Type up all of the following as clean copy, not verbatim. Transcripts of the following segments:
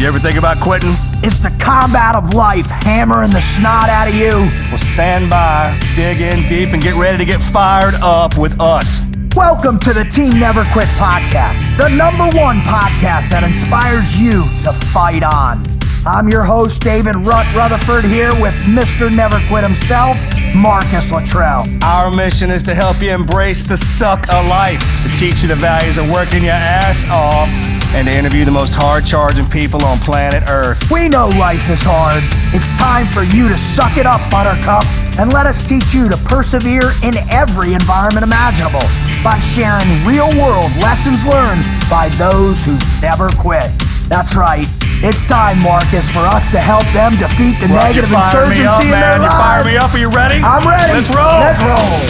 You ever think about quitting? It's the combat of life hammering the snot out of you. Well, stand by, dig in deep, and get ready to get fired up with us. Welcome to the Team Never Quit Podcast, the #1 podcast that inspires you to fight on. I'm your host, David Rutherford, here with Mr. Never Quit himself, Marcus Luttrell. Our mission is to help you embrace the suck of life, to teach you the values of working your ass off, and to interview the most hard-charging people on planet Earth. We know life is hard. It's time for you to suck it up, Buttercup, and let us teach you to persevere in every environment imaginable by sharing real-world lessons learned by those who never quit. That's right. It's time, Marcus, for us to help them defeat the negative insurgency in their lives. You fire me up. Are you ready? I'm ready. Let's roll. Let's roll.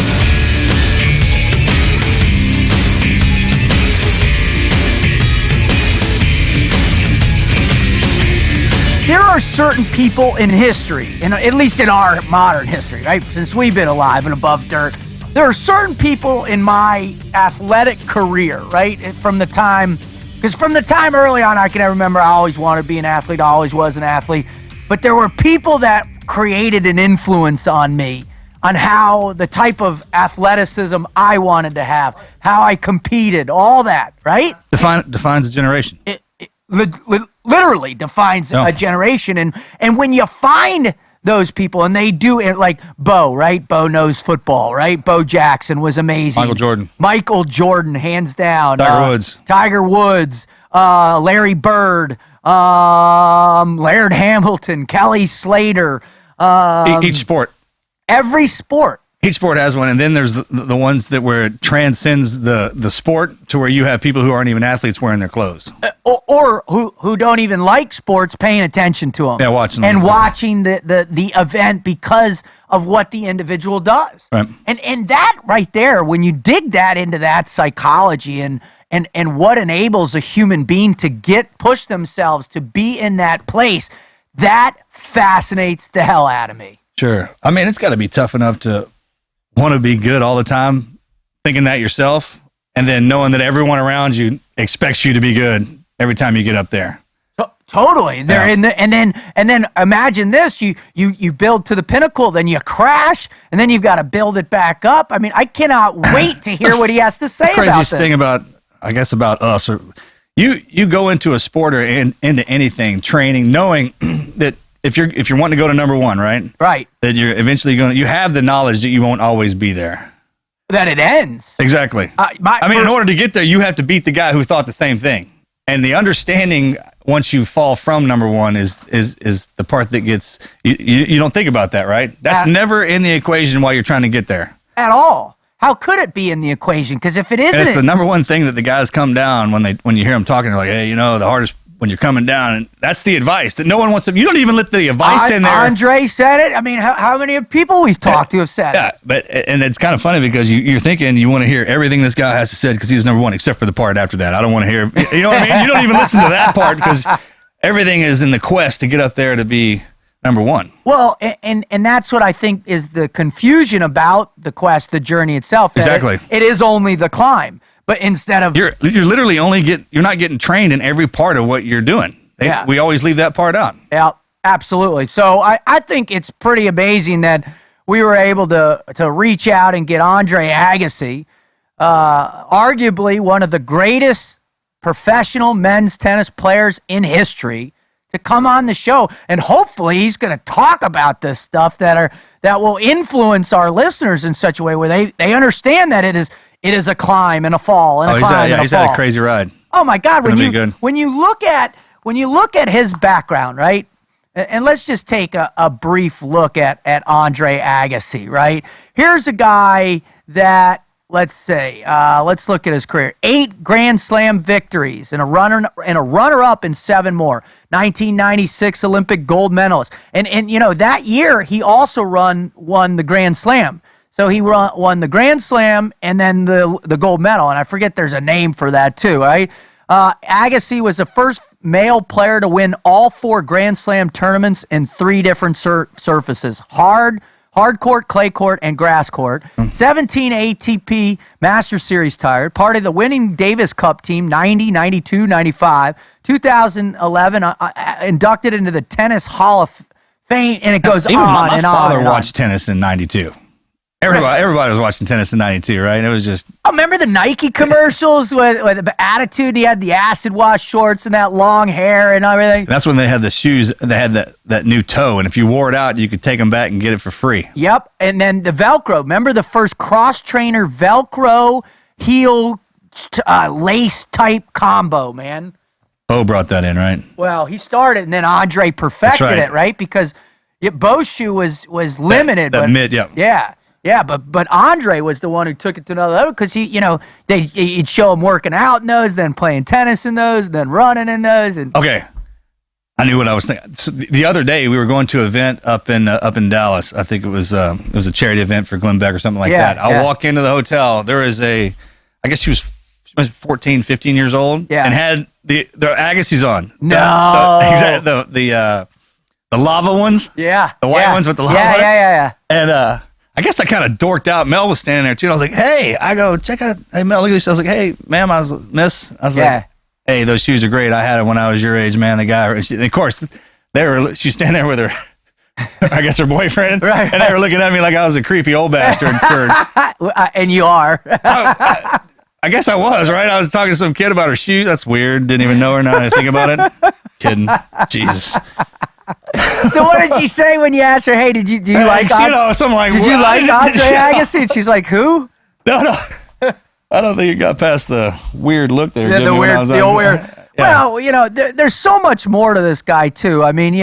There are certain people in history, at least in our modern history, right? Since we've been alive and above dirt, there are certain people in my athletic career, right? From the time early on, I can remember I always wanted to be an athlete. I always was an athlete. But there were people that created an influence on me, on how the type of athleticism I wanted to have, how I competed, all that, right? Defines a generation. It literally defines a generation. And when you find those people, and they do it, like Bo, right? Bo knows football, right? Bo Jackson was amazing. Michael Jordan, hands down. Tiger Woods, Larry Bird, Laird Hamilton, Kelly Slater. Each sport. Every sport. Each sport has one, and then there's the ones where it transcends the sport to where you have people who aren't even athletes wearing their clothes. Or who don't even like sports, paying attention to them. Yeah, watching the event because of what the individual does. Right. And that right there, when you dig that into that psychology and what enables a human being to push themselves to be in that place, that fascinates the hell out of me. Sure. I mean, it's got to be tough enough to want to be good all the time, thinking that yourself, and then knowing that everyone around you expects you to be good every time you get up there. Totally. And then imagine this, you build to the pinnacle, then you crash, and then you've got to build it back up. I mean, I cannot wait to hear what he has to say about this. Craziest thing about us, you go into a sport or into anything, training, knowing that if you're wanting to go to #1, right? Right. That you're eventually you have the knowledge that you won't always be there. That it ends. Exactly. In order to get there, you have to beat the guy who thought the same thing. And the understanding once you fall from #1 is the part that gets you don't think about that, right? That's never in the equation while you're trying to get there. At all. How could it be in the equation? Because if it isn't, and it's the #1 thing that the guys come down when you hear them talking. They're like, hey, the hardest when you're coming down, and that's the advice that no one wants to. You don't even let the advice in there. Andre said it. I mean, how many people we've talked to have said it? Yeah, and it's kind of funny because you're thinking you want to hear everything this guy has to say because he was #1, except for the part after that. I don't want to hear. You know what I mean? You don't even listen to that part because everything is in the quest to get up there to be #1. Well, and that's what I think is the confusion about the quest, the journey itself. Exactly. It is only the climb. But instead of you're literally you're not getting trained in every part of what you're doing. We always leave that part out. Yeah, absolutely. So I think it's pretty amazing that we were able to reach out and get Andre Agassi, arguably one of the greatest professional men's tennis players in history, to come on the show, and hopefully he's going to talk about this stuff that will influence our listeners in such a way where they understand that it is a climb and a fall and a climb and a fall. He's had a crazy ride. Oh my God! When you look at his background, right? And let's just take a brief look at Andre Agassi, right? Here's a guy that, let's look at his career. 8 Grand Slam victories and a runner-up in 7 more. 1996 Olympic gold medalist. And that year he also won the Grand Slam. So he won the Grand Slam and then the gold medal. And I forget there's a name for that too, right? Agassi was the first male player to win all 4 Grand Slam tournaments in 3 different surfaces. Hard, hard court, clay court, and grass court. 17 ATP Master Series tire. Part of the winning Davis Cup team, 90, 92, 95. 2011, inducted into the Tennis Hall of Fame, and it goes Even on my and father on. watched tennis in 92. Everybody was watching tennis in 92, right? It was just... Oh, remember the Nike commercials with the attitude? He had the acid wash shorts and that long hair and everything. That's when they had the shoes. They had that new toe, and if you wore it out, you could take them back and get it for free. Yep. And then the Velcro. Remember the first cross-trainer Velcro heel lace type combo, man? Bo brought that in, right? Well, he started, and then Andre perfected it, right? Because Bo's shoe was limited. That mid, yeah. Yeah. Yeah, but Andre was the one who took it to another level because he'd show him working out in those, then playing tennis in those, then running in those. And okay, I knew what I was thinking. So the other day we were going to an event up in Dallas. I think it was a charity event for Glenn Beck or something like that. I walk into the hotel. There is I guess she was 14, 15 years old, and had the Agassi's on. No, the lava ones. Yeah, the white ones with the lava. Yeah. And I guess I kind of dorked out. Mel was standing there too. And I was like, "Hey," I go, "Check out, hey Mel, look at this." I was like, "Hey, ma'am," I was like, "Hey, those shoes are great. I had them when I was your age, man." The guy, and of course, she's standing there with her, I guess her boyfriend, right? And they were looking at me like I was a creepy old bastard. And you are. I guess I was, right? I was talking to some kid about her shoes. That's weird. Didn't even know her. Now that I think about it. Kidding. Jesus. So what did she say when you asked her, "Hey, do you like something like, did you like Andre Agassi?" And she's like, "Who?" No. I don't think it got past the weird look there. Yeah, the old weird. Yeah. Well, there's so much more to this guy too. I mean,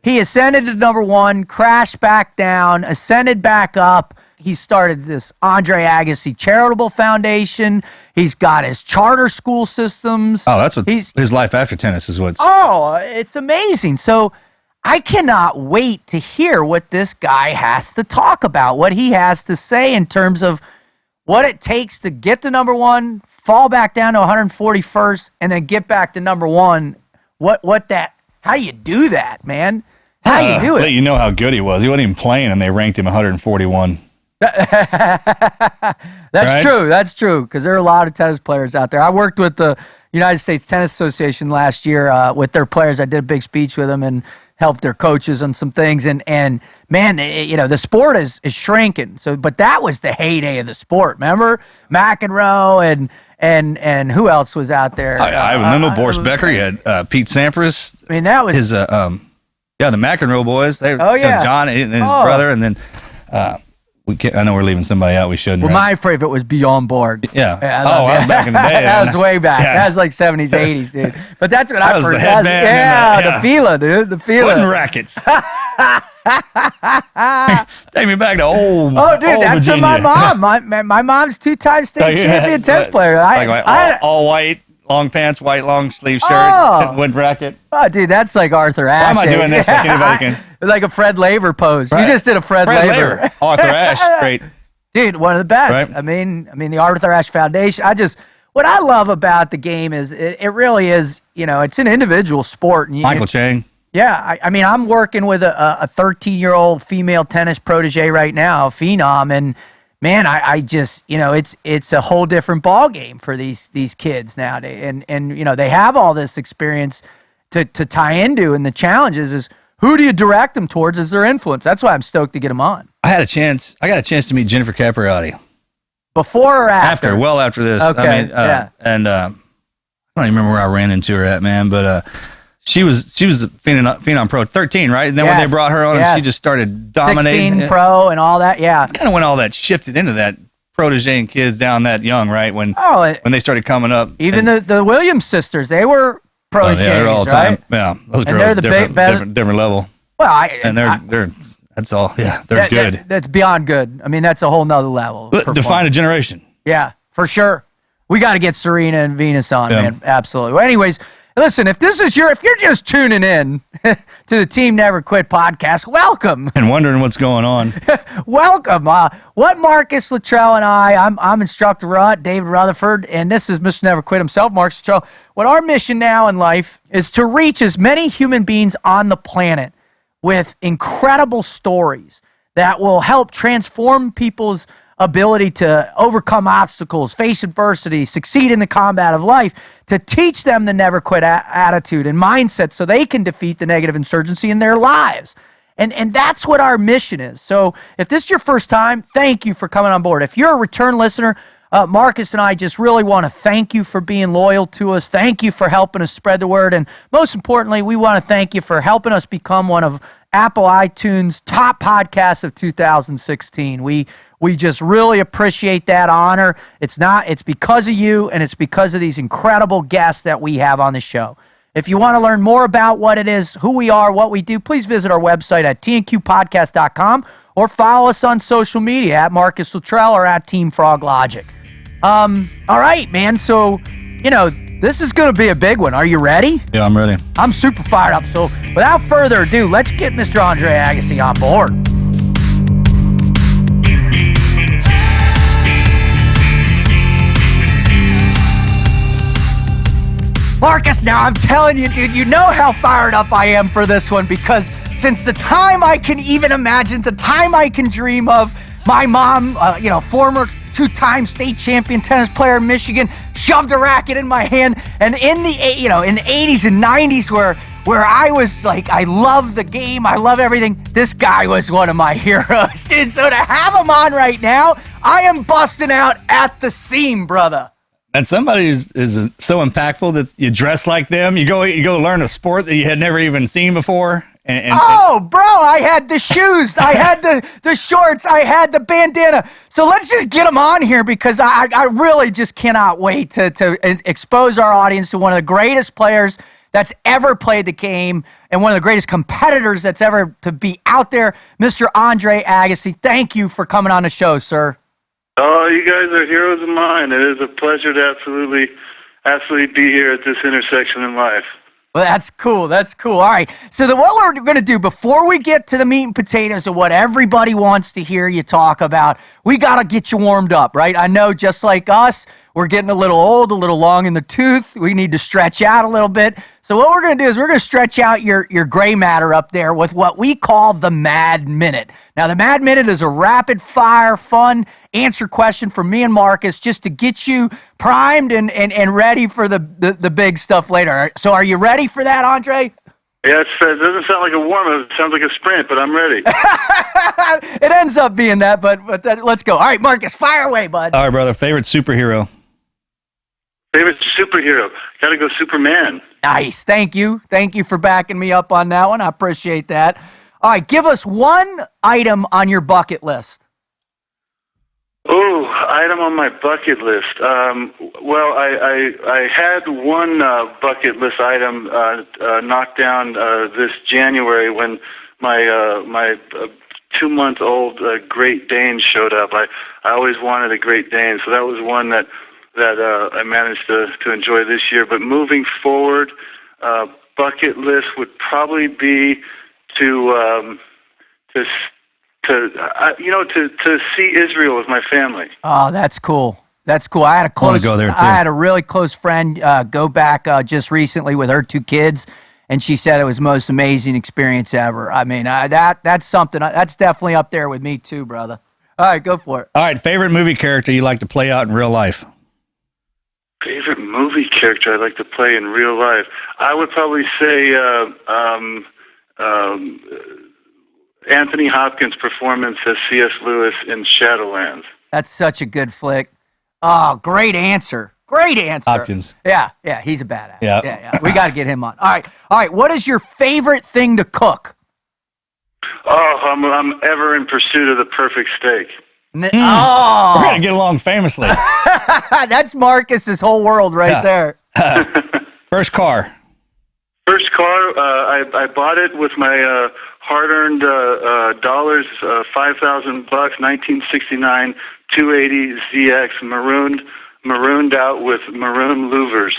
he ascended to number one, crashed back down, ascended back up. He started this Andre Agassi Charitable Foundation. He's got his charter school systems. Oh, that's what his life after tennis is. It's amazing. So I cannot wait to hear what this guy has to talk about, what he has to say in terms of what it takes to get to number one, fall back down to 141st, and then get back to number one. How do you do that, man? How do you do it? Let you know how good he was. He wasn't even playing, and they ranked him 141. That's true. That's true. Because there are a lot of tennis players out there. I worked with the United States Tennis Association last year with their players. I did a big speech with them and helped their coaches on some things. And man, the sport is shrinking. So, but that was the heyday of the sport. Remember McEnroe and who else was out there? Ivan Lendl, Boris Becker. You had Pete Sampras. I mean, that was his. The McEnroe boys. John and his brother, and then. I know we're leaving somebody out we shouldn't. Well, my favorite was Bjorn Borg. Yeah. Back in the day. That was way back. Yeah. That was like 70s, 80s, dude. But that's what I was the headband. The feeler, dude. The feeler. Wooden rackets. Take me back to old. Oh, dude, that's Virginia. from my mom. My mom's two-time state champion tennis player. All white. Long pants, white long sleeve shirt, wood bracket. Oh, dude, that's like Arthur Ashe. Why am I doing this? Like anybody can. Like a Fred Laver pose. Right. You just did a Fred Laver. Arthur Ashe, great. Dude, one of the best. Right? I mean, the Arthur Ashe Foundation. What I love about the game is it really is, it's an individual sport. And Michael Chang. Yeah, I mean, I'm working with a 13-year-old female tennis protege right now, phenom, and man, I just, it's a whole different ball game for these kids nowadays. And they have all this experience to tie into, and the challenge is who do you direct them towards as their influence? That's why I'm stoked to get them on. I got a chance to meet Jennifer Capriati. Before or after? Well after this. Okay, and I don't even remember where I ran into her at, man, but she was a Phenom Pro 13, right? And then when they brought her on, and she just started dominating. 16 Pro and all that, yeah. It's kind of when all that shifted into that protege and kids down that young, right? When they started coming up. Even the Williams sisters, they were proteges, they're all time. Yeah, those girls are different level. Well, they're that's all. Yeah, they're good. That's beyond good. I mean, that's a whole nother level. Define a generation. Yeah, for sure. We got to get Serena and Venus on, man. Absolutely. Well, anyways. Listen, if you're just tuning in to the Team Never Quit podcast, welcome. And wondering what's going on. Welcome. What Marcus Luttrell and I'm Instructor David Rutherford, and this is Mr. Never Quit himself, Marcus Luttrell. What our mission now in life is to reach as many human beings on the planet with incredible stories that will help transform people's ability to overcome obstacles, face adversity, succeed in the combat of life, to teach them the never quit attitude and mindset so they can defeat the negative insurgency in their lives. And that's what our mission is. So if this is your first time, thank you for coming on board. If you're a return listener, Marcus and I just really want to thank you for being loyal to us. Thank you for helping us spread the word. And most importantly, we want to thank you for helping us become one of Apple iTunes top podcasts of 2016. We just really appreciate that honor. It's because of you, and it's because of these incredible guests that we have on the show. If you want to learn more about what it is, who we are, what we do, please visit our website at tnqpodcast.com or follow us on social media at Marcus Luttrell or at Team Frog Logic. All right, man. So, this is going to be a big one. Are you ready? Yeah, I'm ready. I'm super fired up. So without further ado, let's get Mr. Andre Agassi on board. Marcus, now I'm telling you, dude, you know how fired up I am for this one, because since the time I can even imagine, the time I can dream of, my mom, former two-time state champion tennis player in Michigan, shoved a racket in my hand, and in the 80s and 90s where I was like, I love the game, I love everything, this guy was one of my heroes, dude. So to have him on right now, I am busting out at the seam, brother. And somebody is so impactful that you dress like them. You go learn a sport that you had never even seen before. Bro, I had the shoes, I had the shorts, I had the bandana. So let's just get him on here, because I really just cannot wait to expose our audience to one of the greatest players that's ever played the game and one of the greatest competitors that's ever to be out there, Mr. Andre Agassi. Thank you for coming on the show, sir. Oh, you guys are heroes of mine. It is a pleasure to absolutely be here at this intersection in life. Well, that's cool. That's cool. All right. So what we're going to do before we get to the meat and potatoes of what everybody wants to hear you talk about, we got to get you warmed up, right? I know, just like us, we're getting a little old, a little long in the tooth. We need to stretch out a little bit. So what we're going to do is we're going to stretch out your gray matter up there with what we call the Mad Minute. Now, the Mad Minute is a rapid-fire, fun answer question from me and Marcus, just to get you primed and ready for the big stuff later. So are you ready for that, Andre? Yeah, it doesn't sound like a warm-up. It sounds like a sprint, but I'm ready. It ends up being that, but let's go. All right, Marcus, fire away, bud. All right, brother. Favorite superhero? Favorite superhero? Got to go Superman. Nice. Thank you. Thank you for backing me up on that one. I appreciate that. All right, give us one item on your bucket list. Oh, item on my bucket list. Well, I had one bucket list item knocked down this January when my 2-month-old Great Dane showed up. I always wanted a Great Dane, so that was one that I managed to enjoy this year. But moving forward, bucket list would probably be to see Israel with my family. Oh, that's cool. That's cool. I had a really close friend go back just recently with her 2 kids, and she said it was the most amazing experience ever. I mean, that's something that's definitely up there with me too, brother. All right, go for it. All right, favorite movie character you like to play out in real life? Favorite movie character I'd like to play in real life? I would probably say Anthony Hopkins' performance as C.S. Lewis in Shadowlands. That's such a good flick. Oh, great answer. Great answer. Hopkins. Yeah, he's a badass. Yeah. We got to get him on. All right. What is your favorite thing to cook? Oh, I'm ever in pursuit of the perfect steak. Oh, we're gonna get along famously. That's Marcus's whole world right there. First car. First car, I bought it with my hard-earned dollars, $5,000, 1969 280 ZX, marooned out with maroon louvers.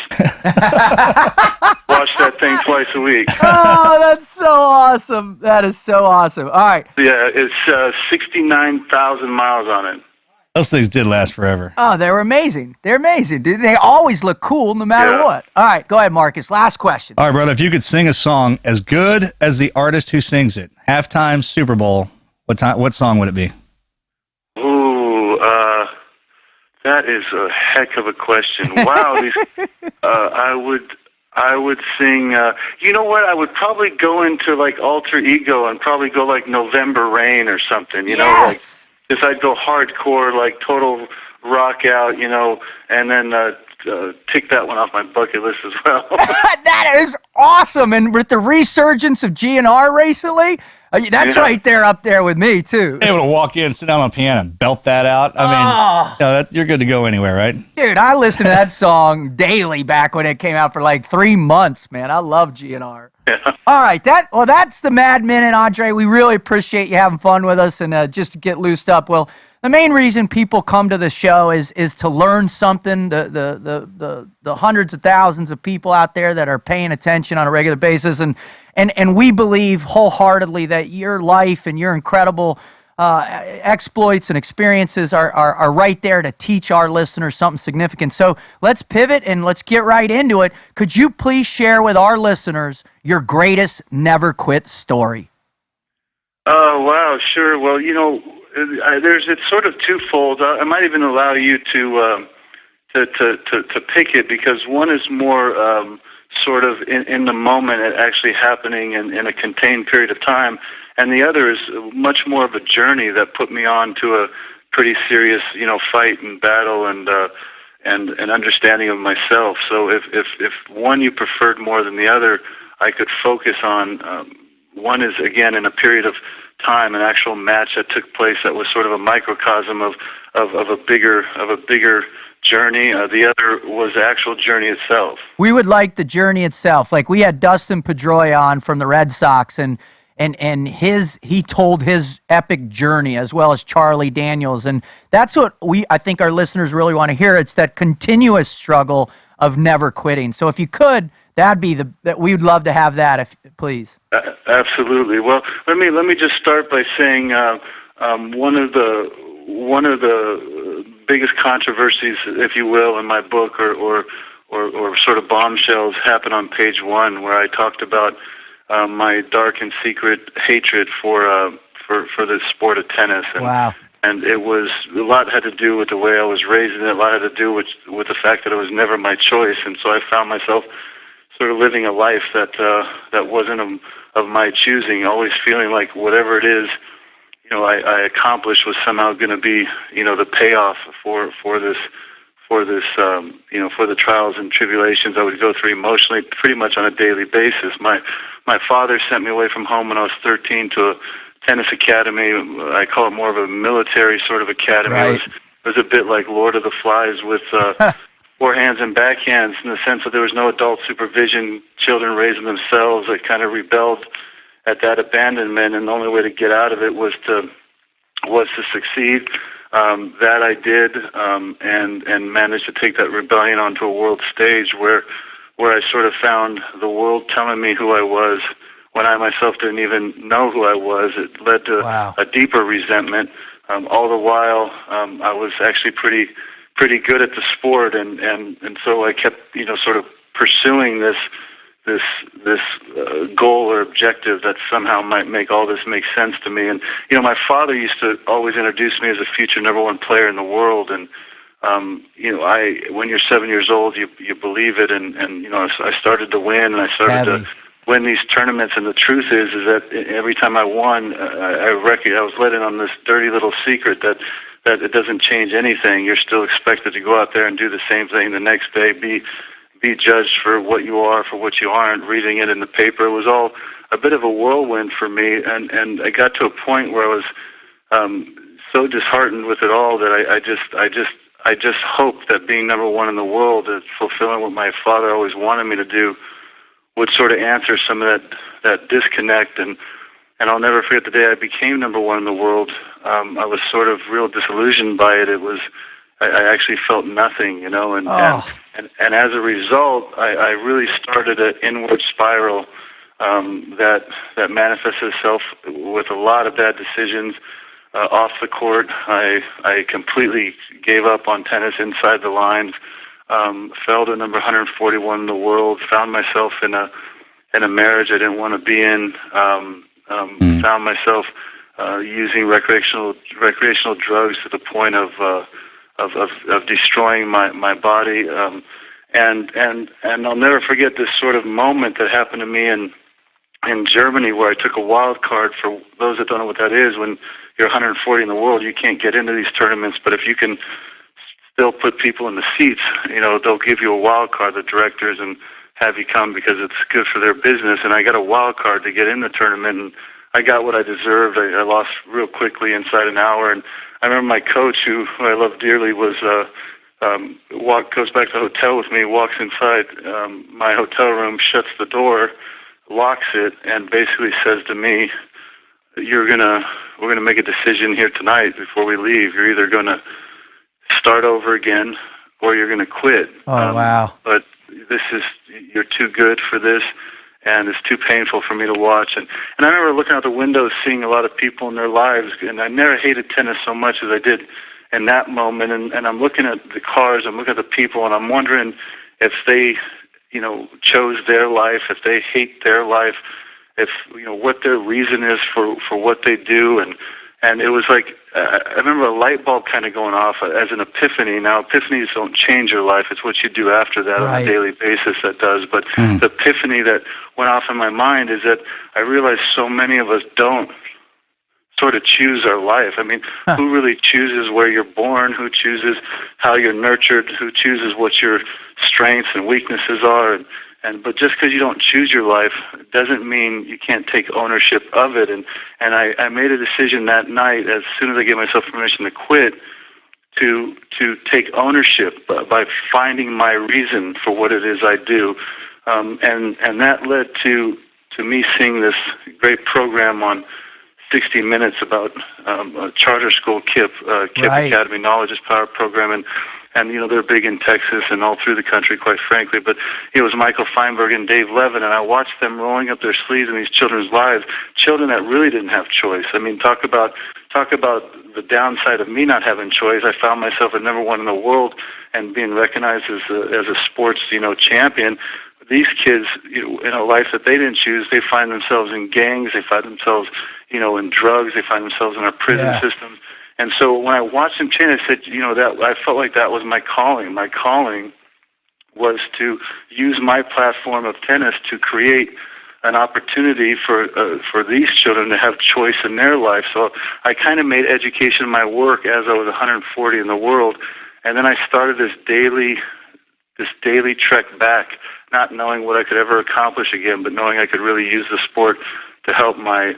Wash that thing twice a week. Oh, that's so awesome. That is so awesome. All right. Yeah, it's 69,000 miles on it. Those things did last forever. Oh, they were amazing. They're amazing, dude. They always look cool no matter what. All right, go ahead, Marcus. Last question. All right, brother. If you could sing a song as good as the artist who sings it, halftime Super Bowl, What song would it be? Ooh, that is a heck of a question. Wow, I would sing. You know what? I would probably go into like Alter Ego and probably go like November Rain or something. You know, like because I'd go hardcore, like total rock out. You know, and then tick that one off my bucket list as well. That is awesome. And with the resurgence of GNR recently, that's right there up there with me too. Able to walk in, sit down on a piano, and belt that out. I mean, you're good to go anywhere, right? Dude, I listened to that song daily back when it came out for like 3 months, man. I love GNR. Yeah. All right, that's the Mad Minute, Andre. We really appreciate you having fun with us and just to get loosed up. Well, the main reason people come to the show is to learn something. The hundreds of thousands of people out there that are paying attention on a regular basis, and we believe wholeheartedly that your life and your incredible exploits and experiences are right there to teach our listeners something significant. So let's pivot and let's get right into it. Could you please share with our listeners your greatest never quit story? Oh, wow, sure. Well, you know, it's sort of twofold. I might even allow you to pick it, because one is more sort of in the moment, actually happening in a contained period of time, and the other is much more of a journey that put me on to a pretty serious, you know, fight and battle and understanding of myself. So if one you preferred more than the other, I could focus on. One is, again, in a period of time, an actual match that took place that was sort of a microcosm of a bigger journey. The other was the actual journey itself. We would like the journey itself. Like, we had Dustin Pedroia on from the Red Sox, and he told his epic journey, as well as Charlie Daniels, and that's what I think our listeners really want to hear. It's that continuous struggle of never quitting. So if you could, we would love to have that, if please. Absolutely. Well, let me just start by saying one of the biggest controversies, if you will, in my book, or sort of bombshells, happened on page 1, where I talked about my dark and secret hatred for the sport of tennis. And, wow. And it was a lot had to do with the way I was raised, and a lot had to do with the fact that it was never my choice, and so I found myself sort of living a life that wasn't of my choosing, always feeling like whatever it is, you know, I accomplished was somehow going to be, you know, the payoff for this, you know, for the trials and tribulations I would go through emotionally, pretty much on a daily basis. My father sent me away from home when I was 13 to a tennis academy. I call it more of a military sort of academy. Right. It was a bit like Lord of the Flies with forehands and backhands, in the sense that there was no adult supervision, children raising themselves. I kind of rebelled at that abandonment, and the only way to get out of it was to succeed. That I did, and managed to take that rebellion onto a world stage where I sort of found the world telling me who I was when I myself didn't even know who I was. It led to a deeper resentment. All the while, I was actually pretty good at the sport, and so I kept, you know, sort of pursuing this goal or objective that somehow might make all this make sense to me. And, you know, my father used to always introduce me as a future #1 player in the world, and you know, when you're 7 years old, you believe it, and you know, I started to win, and I started to win these tournaments, and the truth is that every time I won, I was let in on this dirty little secret that it doesn't change anything. You're still expected to go out there and do the same thing the next day, be judged for what you are, for what you aren't, reading it in the paper. It was all a bit of a whirlwind for me, and I got to a point where I was so disheartened with it all that I just hoped that being #1 in the world and fulfilling what my father always wanted me to do would sort of answer some of that disconnect. And I'll never forget the day I became #1 in the world. I was sort of real disillusioned by it. I actually felt nothing, you know, and as a result, I really started an inward spiral that manifested itself with a lot of bad decisions off the court. I completely gave up on tennis inside the lines, fell to number 141 in the world, found myself in a marriage I didn't want to be in, found myself using recreational drugs to the point of destroying my body. And I'll never forget this sort of moment that happened to me in Germany, where I took a wild card. For those that don't know what that is, when you're 140 in the world, you can't get into these tournaments, but if you can still put people in the seats, they'll give you a wild card, the directors, and have you come because it's good for their business. And I got a wild card to get in the tournament, and I got what I deserved. I lost real quickly inside an hour, and I remember my coach, who I love dearly, was goes back to the hotel with me, walks inside my hotel room, shuts the door, locks it, and basically says to me, we're gonna make a decision here tonight before we leave. You're either gonna start over again or you're gonna quit. Oh, wow. But you're too good for this, and it's too painful for me to watch. And I remember looking out the window, seeing a lot of people in their lives, and I never hated tennis so much as I did in that moment. And I'm looking at the cars, I'm looking at the people, and I'm wondering if they, chose their life, if they hate their life, if, what their reason is for what they do. And it was like, I remember a light bulb kind of going off as an epiphany. Now, epiphanies don't change your life. It's what you do after that on a daily basis that does. But the epiphany that went off in my mind is that I realized so many of us don't sort of choose our life. I mean, who really chooses where you're born? Who chooses how you're nurtured? Who chooses what your strengths and weaknesses are? But just because you don't choose your life doesn't mean you can't take ownership of it. And I made a decision that night, as soon as I gave myself permission to quit, to take ownership by finding my reason for what it is I do. And that led to me seeing this great program on 60 Minutes about a charter school, KIP Academy, Knowledge is Power program, and they're big in Texas and all through the country, quite frankly. But it was Michael Feinberg and Dave Levin, and I watched them rolling up their sleeves in these children's lives, children that really didn't have choice. I mean, talk about the downside of me not having choice. I found myself at number one in the world and being recognized as a sports champion. These kids, in a life that they didn't choose, they find themselves in gangs, they find themselves, in drugs, they find themselves in our prison systems. And so when I watched them change, I said, that I felt like that was my calling. My calling was to use my platform of tennis to create an opportunity for these children to have choice in their life. So I kind of made education my work as I was 140 in the world, and then I started this daily trek back, not knowing what I could ever accomplish again, but knowing I could really use the sport to help my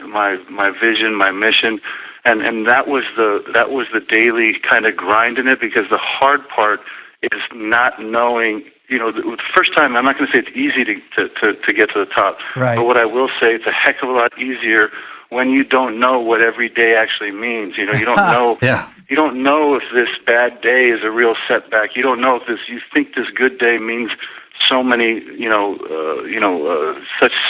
vision, my mission. And that was the daily kind of grind in it, because the hard part is not knowing. The first time, I'm not going to say it's easy to get to the top, but what I will say, it's a heck of a lot easier when you don't know what every day actually means. You don't know. You don't know if this bad day is a real setback. You don't know if you think this good day means so many,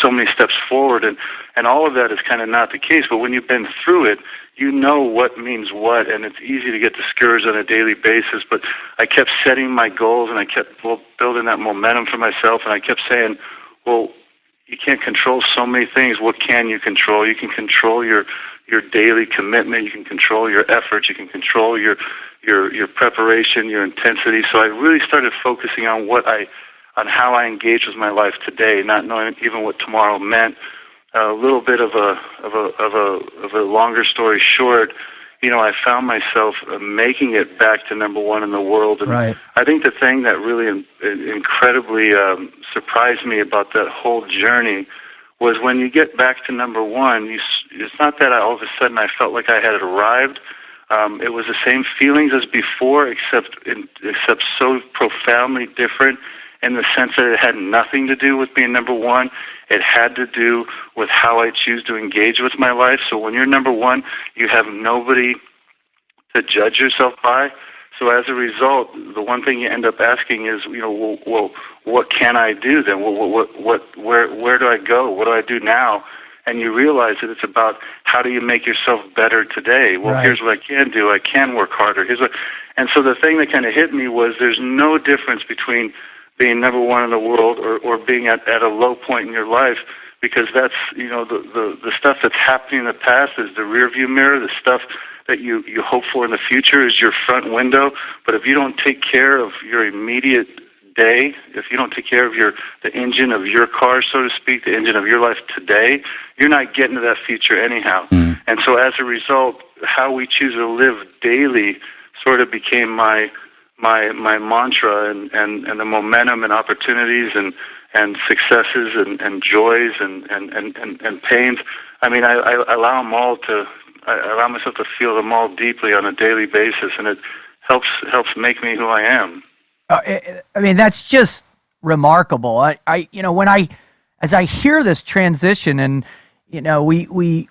so many steps forward, and all of that is kind of not the case. But when you've been through it, you know what means what, and it's easy to get discouraged on a daily basis. But I kept setting my goals, and I kept building that momentum for myself, and I kept saying, well, you can't control so many things. What can you control? You can control your daily commitment. You can control your efforts. You can control your preparation, your intensity. So I really started focusing on how I engage with my life today, not knowing even what tomorrow meant. A little bit of a longer story short, I found myself making it back to number one in the world. And I think the thing that really incredibly surprised me about that whole journey was when you get back to number one, it's not that all of a sudden I felt like I had arrived. It was the same feelings as before, except so profoundly different, in the sense that it had nothing to do with being number one. It had to do with how I choose to engage with my life. So when you're number one, you have nobody to judge yourself by. So as a result, the one thing you end up asking is, well, what can I do then? Where do I go? What do I do now? And you realize that it's about how do you make yourself better today? Well, here's what I can do. I can work harder. And so the thing that kind of hit me was there's no difference between being number one in the world or being at a low point in your life. because that's, the stuff that's happening in the past is the rearview mirror. The stuff that you hope for in the future is your front window. But if you don't take care of your immediate day, if you don't take care of the engine of your car, so to speak, the engine of your life today, you're not getting to that future anyhow. And so as a result, how we choose to live daily sort of became my mantra, and the momentum and opportunities and successes and joys and pains. I mean, I allow them all I allow myself to feel them all deeply on a daily basis, and it helps make me who I am. I mean, that's just remarkable. As I hear this transition, and we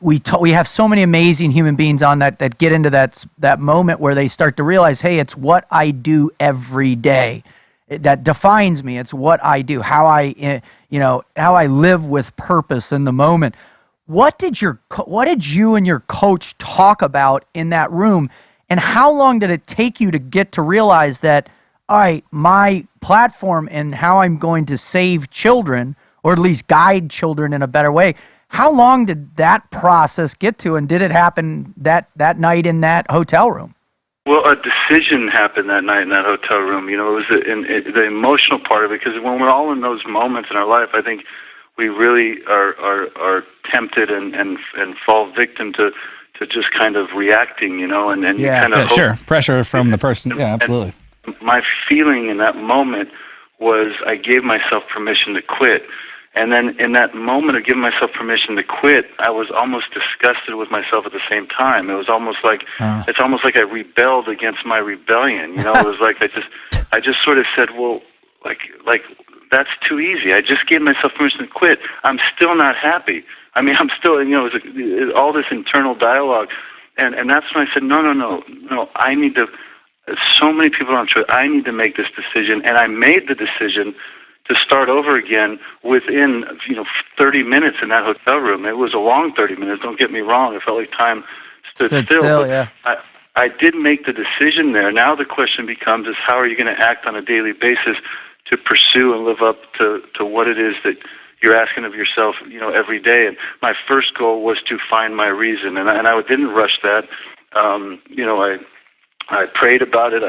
have so many amazing human beings on that get into that moment where they start to realize, hey, it's what I do every day that defines me. It's what I do, how I live with purpose in the moment. What did you and your coach talk about in that room, and how long did it take you to get to realize that, all right, my platform and how I'm going to save children, or at least guide children in a better way? How long did that process get to, and did it happen that night in that hotel room? Well, a decision happened that night in that hotel room. It was the emotional part of it, because when we're all in those moments in our life, I think we really are tempted and fall victim to just kind of reacting, and yeah, kind of sure, pressure from the person. Yeah, absolutely. And my feeling in that moment was I gave myself permission to quit. And then in that moment of giving myself permission to quit, I was almost disgusted with myself at the same time. It was almost like it's almost like I rebelled against my rebellion. It was like I just sort of said, well, like that's too easy. I just gave myself permission to quit. I'm still not happy. I mean, I'm still, it was all this internal dialogue, and that's when I said, no. I need to. So many people don't trust. I need to make this decision, and I made the decision to start over again within 30 minutes in that hotel room. It was a long 30 minutes. Don't get me wrong. It felt like time stood still. Yeah. I did make the decision there. Now the question becomes is how are you going to act on a daily basis to pursue and live up to what it is that you're asking of yourself, every day. And my first goal was to find my reason, and I didn't rush that. I prayed about it.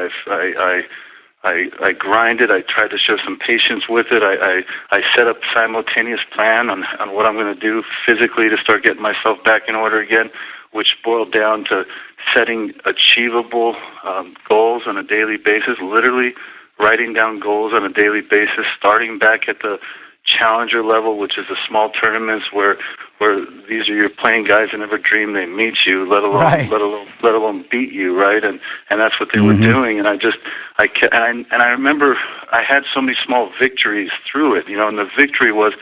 I grinded. I tried to show some patience with it. I set up a simultaneous plan on what I'm going to do physically to start getting myself back in order again, which boiled down to setting achievable goals on a daily basis, literally writing down goals on a daily basis, starting back at the challenger level, which is the small tournaments where these are your playing guys that never dreamed they meet you, let alone beat you, right? And that's what they were doing. And I remember I had so many small victories through it, and the victory was,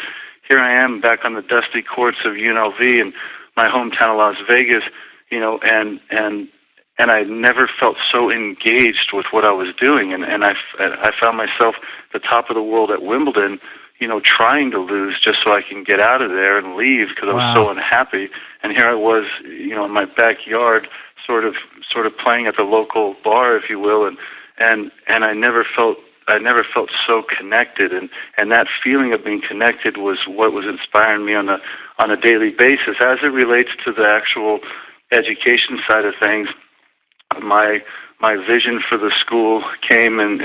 here I am back on the dusty courts of UNLV in my hometown of Las Vegas, and I never felt so engaged with what I was doing, and I found myself at the top of the world at Wimbledon, trying to lose just so I can get out of there and leave because I was so unhappy. And here I was, in my backyard, sort of playing at the local bar, if you will, and I never felt so connected, and that feeling of being connected was what was inspiring me on a daily basis. As it relates to the actual education side of things, my vision for the school came in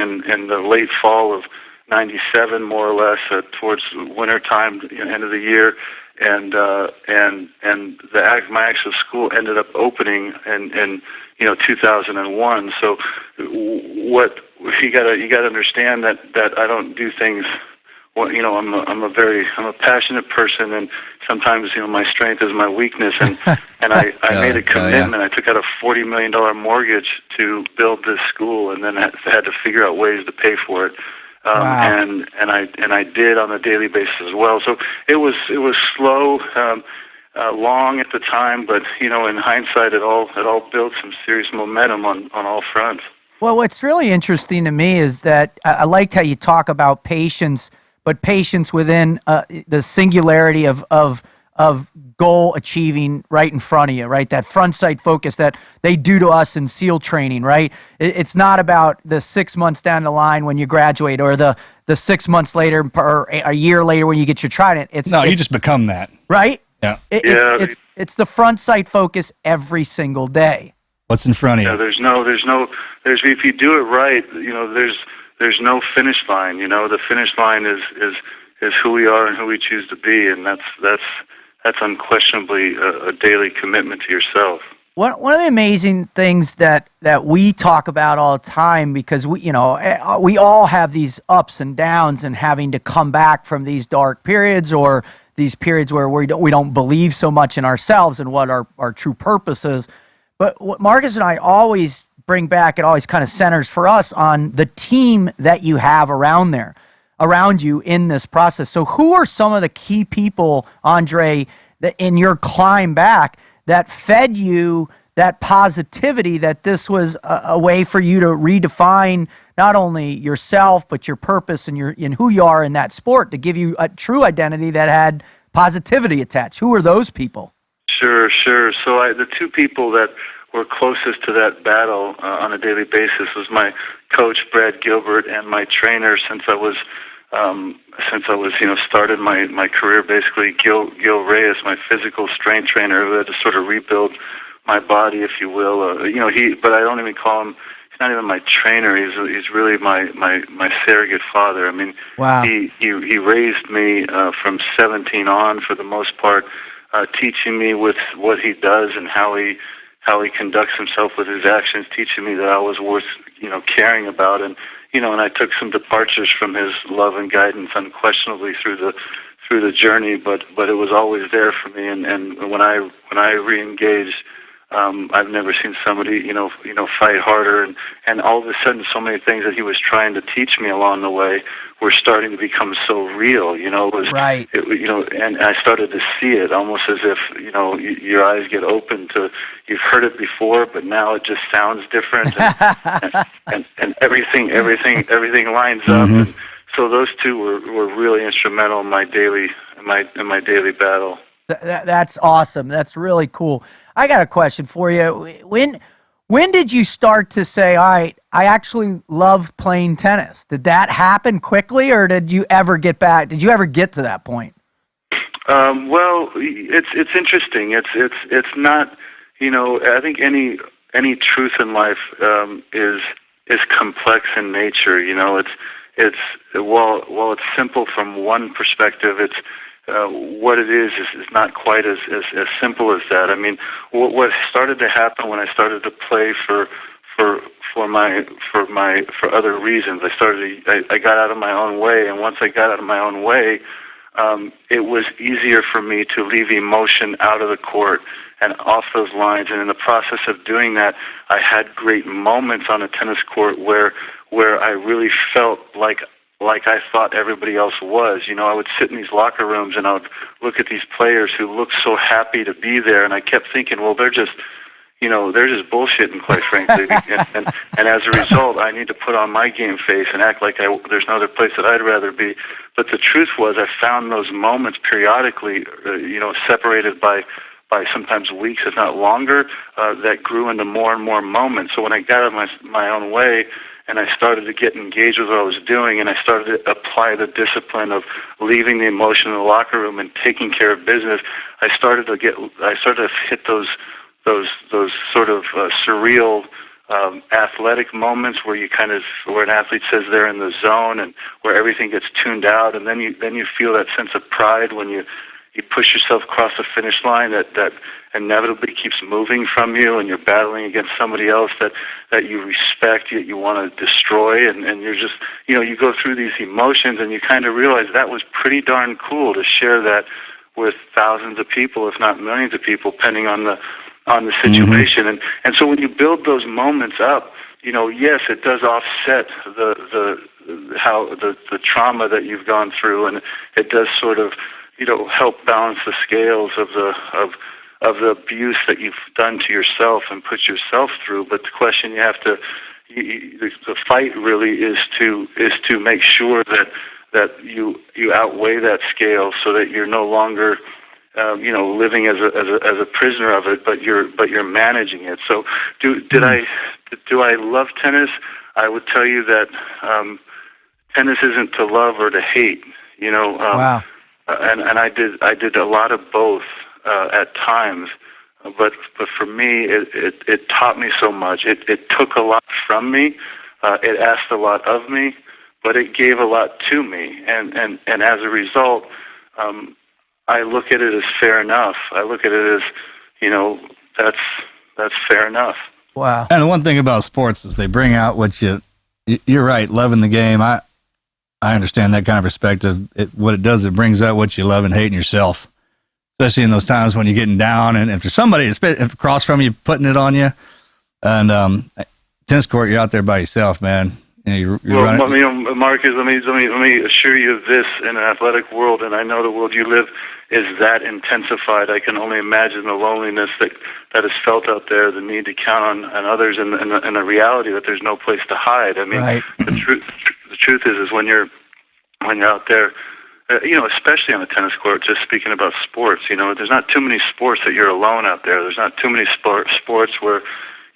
the late fall of '97, more or less, towards winter time, end of the year, and my actual school ended up opening in 2001. So what you got to understand that I don't do things. Well, I'm a passionate person, and sometimes my strength is my weakness, and I made a commitment. I took out a $40 million mortgage to build this school, and then I had to figure out ways to pay for it. And I did on a daily basis as well. So it was slow, long at the time, but in hindsight, it all built some serious momentum on all fronts. Well, what's really interesting to me is that I liked how you talk about patience, but patience within the singularity of goal achieving right in front of you, right? That front sight focus that they do to us in SEAL training, right? It's not about the 6 months down the line when you graduate, or the 6 months later or a year later when you get your trident. You just become that. Right? Yeah. It's the front sight focus every single day. What's in front of you? Yeah, if you do it right, there's no finish line. The finish line is who we are and who we choose to be, and that's unquestionably a daily commitment to yourself. One of the amazing things that we talk about all the time, because we all have these ups and downs and having to come back from these dark periods, or these periods where we don't believe so much in ourselves and what our true purpose is. But what Marcus and I always bring back, it always kind of centers for us on the team that you have around you in this process. So who are some of the key people, Andre, that in your climb back that fed you that positivity, that this was a way for you to redefine not only yourself, but your purpose and who you are in that sport, to give you a true identity that had positivity attached? Who are those people? Sure. So the two people that were closest to that battle on a daily basis was my coach, Brad Gilbert, and my trainer since I was started my career, basically, Gil Reyes, my physical strength trainer, who had to sort of rebuild my body, if you will. But I don't even call him. He's not even my trainer. He's really my surrogate father. I mean, wow. He raised me from 17 on, for the most part, teaching me with what he does and how he conducts himself with his actions, teaching me that I was worth caring about. And and I took some departures from his love and guidance, unquestionably, through the journey. But it was always there for me. And when I reengaged, I've never seen somebody fight harder. And all of a sudden, so many things that he was trying to teach me along the way were starting to become so real. It was right. And I started to see it almost as if your eyes get open to. You've heard it before, but now it just sounds different, and everything lines up. Mm-hmm. And so those two were really instrumental in my daily battle. That's awesome. That's really cool. I got a question for you. When did you start to say, all right, I actually love playing tennis? Did that happen quickly, or did you ever get back? Did you ever get to that point? Well, it's interesting. It's not. I think any truth in life is complex in nature. It's while it's simple from one perspective, it's what it is not quite as simple as that. I mean, what started to happen when I started to play for other reasons, I got out of my own way, and once I got out of my own way, it was easier for me to leave emotion out of the court and off those lines. And in the process of doing that, I had great moments on a tennis court where I really felt like I thought everybody else was. I would sit in these locker rooms and I would look at these players who looked so happy to be there, and I kept thinking, well, they're just bullshitting, quite frankly. and as a result, I need to put on my game face and act like there's no other place that I'd rather be. But the truth was, I found those moments periodically, separated by sometimes weeks, if not longer, that grew into more and more moments. So when I got out of my own way, and I started to get engaged with what I was doing, and I started to apply the discipline of leaving the emotion in the locker room and taking care of business, I started to hit those sort of surreal athletic moments where where an athlete says they're in the zone and where everything gets tuned out, and then you feel that sense of pride when you push yourself across the finish line that inevitably keeps moving from you, and you're battling against somebody else that you respect, yet you want to destroy, and you're just, you go through these emotions, and you kind of realize that was pretty darn cool to share that with thousands of people, if not millions of people, depending on the situation. Mm-hmm. And so when you build those moments up, yes, it does offset the trauma that you've gone through, and it does sort of help balance the scales of the abuse that you've done to yourself and put yourself through. But the question the fight really is to make sure that you outweigh that scale, so that you're no longer living as a prisoner of it, but you're managing it. So do I love tennis? I would tell you that tennis isn't to love or to hate. Wow. And I did a lot of both at times, but for me it taught me so much. It took a lot from me. It asked a lot of me, but it gave a lot to me, and as a result. I look at it as fair enough. I look at it as, that's fair enough. Wow. And the one thing about sports is they bring out what you're right, loving the game. I understand that kind of perspective. What it does, it brings out what you love and hate in yourself, especially in those times when you're getting down. And if there's somebody across from you putting it on you, and tennis court, you're out there by yourself, man. You're running. Marcus, let me assure you of this: in an athletic world, and I know the world you live is that intensified. I can only imagine the loneliness that is felt out there, the need to count on others, and the reality that there's no place to hide. I mean, right. The truth is when you're out there, especially on a tennis court. Just speaking about sports, there's not too many sports that you're alone out there. There's not too many sports where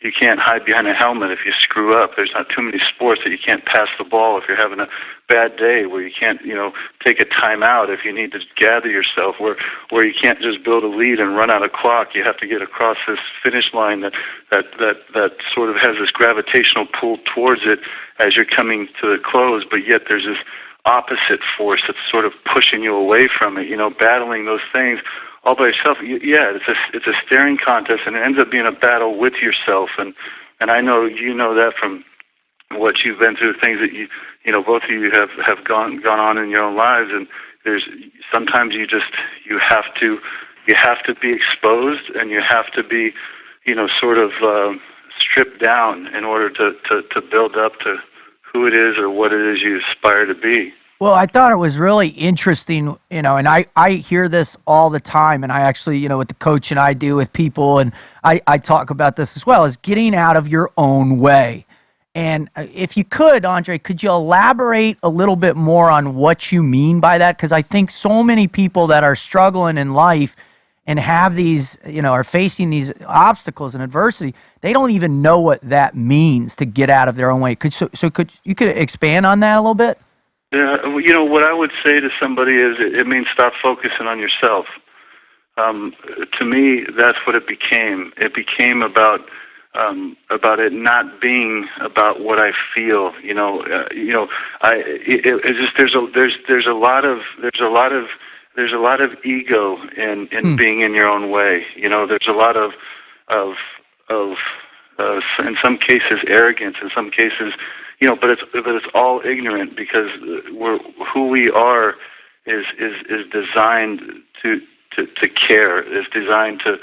you can't hide behind a helmet if you screw up. There's not too many sports that you can't pass the ball if you're having a bad day, where you can't, take a timeout if you need to gather yourself, where you can't just build a lead and run out of clock. You have to get across this finish line that sort of has this gravitational pull towards it as you're coming to the close, but yet there's this opposite force that's sort of pushing you away from it, battling those things all by yourself. It's a staring contest, and it ends up being a battle with yourself. And I know that from what you've been through, things that you both of you have gone on in your own lives. And there's sometimes you have to be exposed, and you have to be sort of stripped down in order to build up to who it is or what it is you aspire to be. Well, I thought it was really interesting, and I hear this all the time, and I actually, with the coaching I do with people, and I talk about this as well, is getting out of your own way. And if you could, Andre, could you elaborate a little bit more on what you mean by that? Because I think so many people that are struggling in life and have these, are facing these obstacles and adversity, they don't even know what that means to get out of their own way. Could you expand on that a little bit? Yeah, what I would say to somebody is it means stop focusing on yourself. To me, that's what it became. It became about it not being about what I feel. There's a lot of ego in being in your own way. There's a lot of in some cases arrogance, in some cases. But it's all ignorant, because who we are is designed to care, is designed to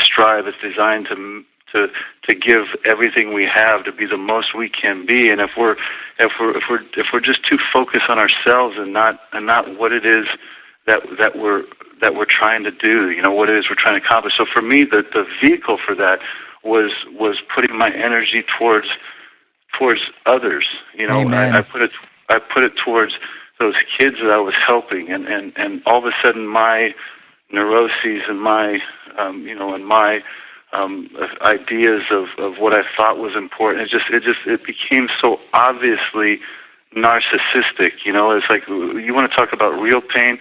strive, is designed to give everything we have to be the most we can be. And if we're just too focused on ourselves and not what it is that we're trying to do, what it is we're trying to accomplish. So for me, the vehicle for that was putting my energy towards others. I put it towards those kids that I was helping, and all of a sudden my neuroses and my and my ideas of what I thought was important, it became so obviously narcissistic. It's like, you want to talk about real pain?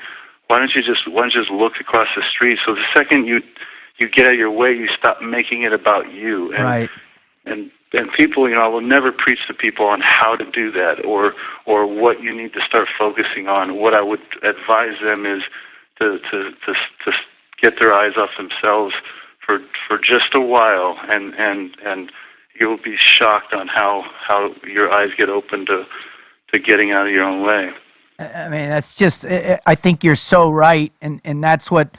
Why don't you just look across the street? So the second you get out of your way, you stop making it about you. And, right. And people, I will never preach to people on how to do that or what you need to start focusing on. What I would advise them is to get their eyes off themselves for just a while, and you'll be shocked on how your eyes get open to getting out of your own way. I mean, that's just, I think you're so right. And that's what,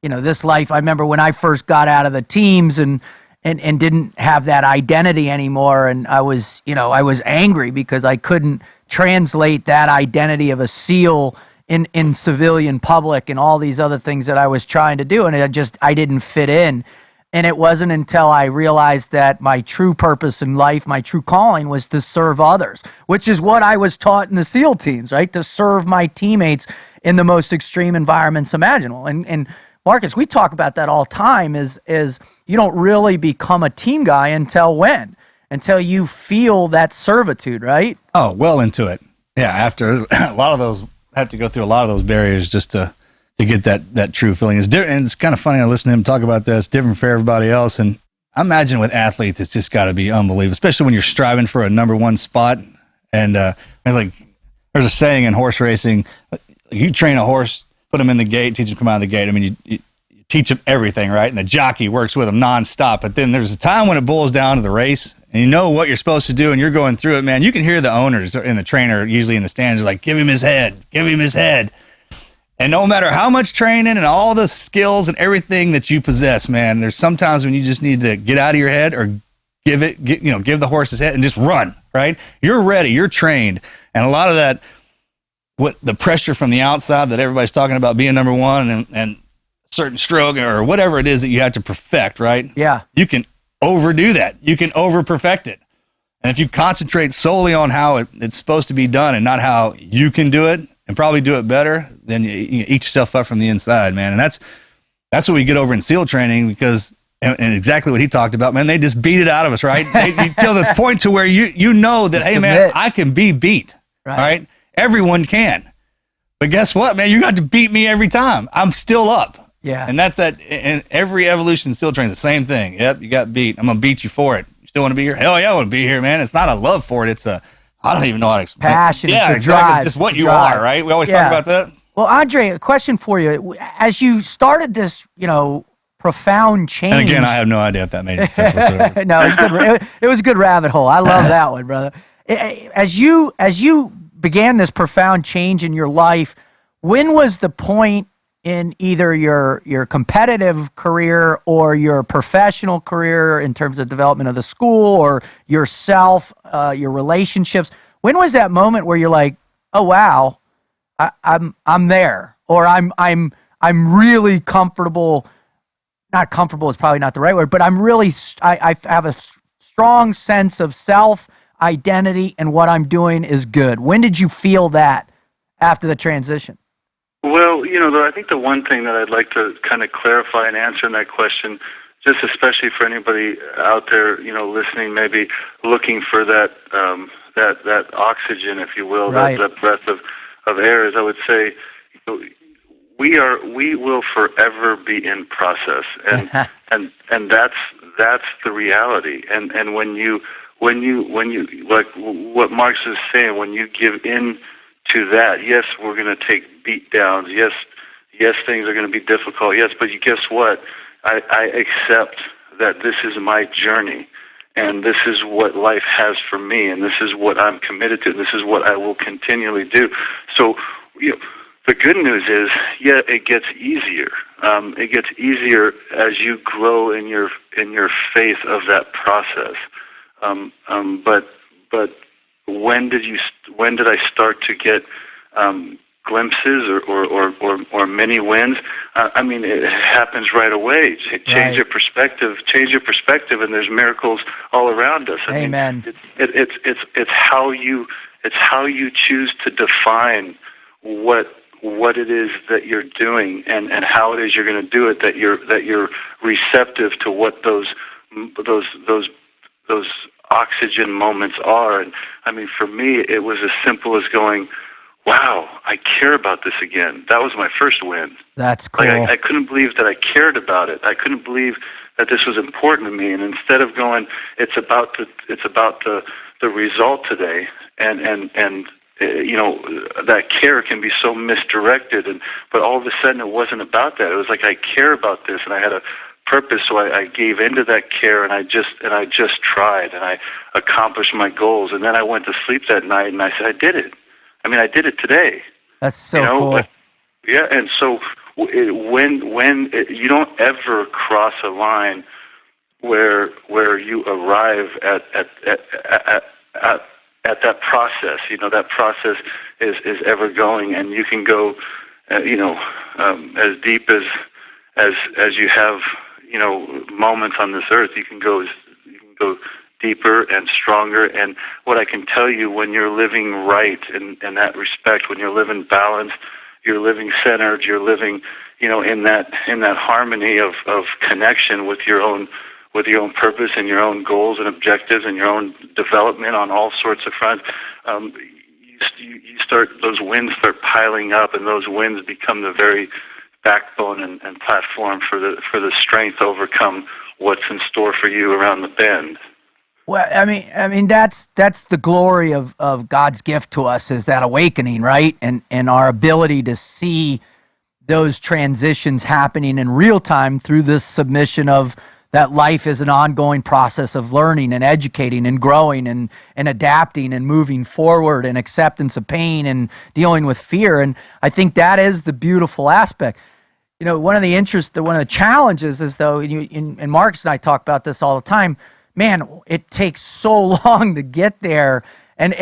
this life, I remember when I first got out of the teams and didn't have that identity anymore. And I was angry because I couldn't translate that identity of a SEAL in civilian public and all these other things that I was trying to do. And I didn't fit in. And it wasn't until I realized that my true purpose in life, my true calling, was to serve others, which is what I was taught in the SEAL teams, right? To serve my teammates in the most extreme environments imaginable. And Marcus, we talk about that all the time, is you don't really become a team guy until when? Until you feel that servitude, right? Oh, well into it. Yeah, after a lot of those, have to go through a lot of those barriers just to get that true feeling. It's different, and it's kind of funny. I listen to him talk about that. It's different for everybody else, and I imagine with athletes, it's just got to be unbelievable, especially when you're striving for a number one spot. And like, there's a saying in horse racing: you train a horse, put him in the gate, teach him to come out of the gate. I mean, you teach him everything, right? And the jockey works with him nonstop. But then there's a time when it boils down to the race, and you know what you're supposed to do, and you're going through it, man. You can hear the owners and the trainer usually in the stands like, give him his head, give him his head. And no matter how much training and all the skills and everything that you possess, man, there's sometimes when you just need to get out of your head or give the horse his head and just run, right? You're ready, you're trained. And a lot of that, what the pressure from the outside that everybody's talking about being number one and certain stroke or whatever it is that you have to perfect, right? Yeah. You can overdo that. You can over perfect it. And if you concentrate solely on how it's supposed to be done and not how you can do it and probably do it better, then you eat yourself up from the inside, man. And that's what we get over in SEAL training, because and exactly what he talked about, man, they just beat it out of us, right? Till the point to where you know that, hey, man, I can be beat, right? Everyone can. But guess what, man? You got to beat me every time. I'm still up. Yeah. And that's that. And every evolution SEAL training is the same thing. Yep, you got beat. I'm going to beat you for it. You still want to be here? Hell yeah, I want to be here, man. It's not a love for it. It's a, I don't even know how to explain. Passion. Yeah, it's exactly. Drive, it's just what you are, right? We always talk about that. Well, Andre, a question for you. As you started this, profound change. And again, I have no idea if that made any sense whatsoever. No, it's good. It was a good rabbit hole. I love that one, brother. As you began this profound change in your life, when was the point in either your competitive career or your professional career in terms of development of the school or yourself, your relationships? When was that moment where you're like, oh wow, I'm there, or I'm really comfortable? Not comfortable is probably not the right word, but I have a strong sense of self identity, and what I'm doing is good. When did you feel that after the transition? Well, I think the one thing that I'd like to kind of clarify and answer in that question, just especially for anybody out there, listening, maybe looking for that oxygen, if you will, right. that breath of air, is I would say, we will forever be in process, and that's the reality. And when you like what Marx is saying, when you give in to that, yes, we're going to take beat downs. Yes, things are going to be difficult. Yes, but guess what? I accept that this is my journey, and this is what life has for me, and this is what I'm committed to. This is what I will continually do. So, the good news is, it gets easier. It gets easier as you grow in your faith of that process. But when did I start to get glimpses or many wins? It happens right away. Change your perspective. Change your perspective, and there's miracles all around us. Amen. It's how you choose to define what it is that you're doing and how it is you're going to do it, that you're receptive to what those oxygen moments are. And for me, it was as simple as going, wow, I care about this again. That was my first win. That's cool. Like, I couldn't believe that I cared about it. I couldn't believe that this was important to me. And instead of going, it's about the result today, and that care can be so misdirected. But all of a sudden, it wasn't about that. It was like, I care about this, and I had a purpose, so I gave into that care, and I just tried, and I accomplished my goals. And then I went to sleep that night, and I said, I did it. I did it today. That's so cool. Yeah, and so when you don't ever cross a line where you arrive at that process. That process is ever going, and you can go, as deep as you have, moments on this earth. You can go deeper and stronger. And what I can tell you, when you're living right in that respect, when you're living balanced, you're living centered, you're living in that harmony of connection with your own purpose and your own goals and objectives and your own development on all sorts of fronts. Those wins start piling up, and those wins become the very backbone and platform for the strength to overcome what's in store for you around the bend. Well, I mean that's the glory of God's gift to us, is that awakening, right? And our ability to see those transitions happening in real time through this submission of that life is an ongoing process of learning and educating and growing and adapting and moving forward, and acceptance of pain and dealing with fear. And I think that is the beautiful aspect. One of the challenges is, though, and Marcus and I talk about this all the time, man, it takes so long to get there. And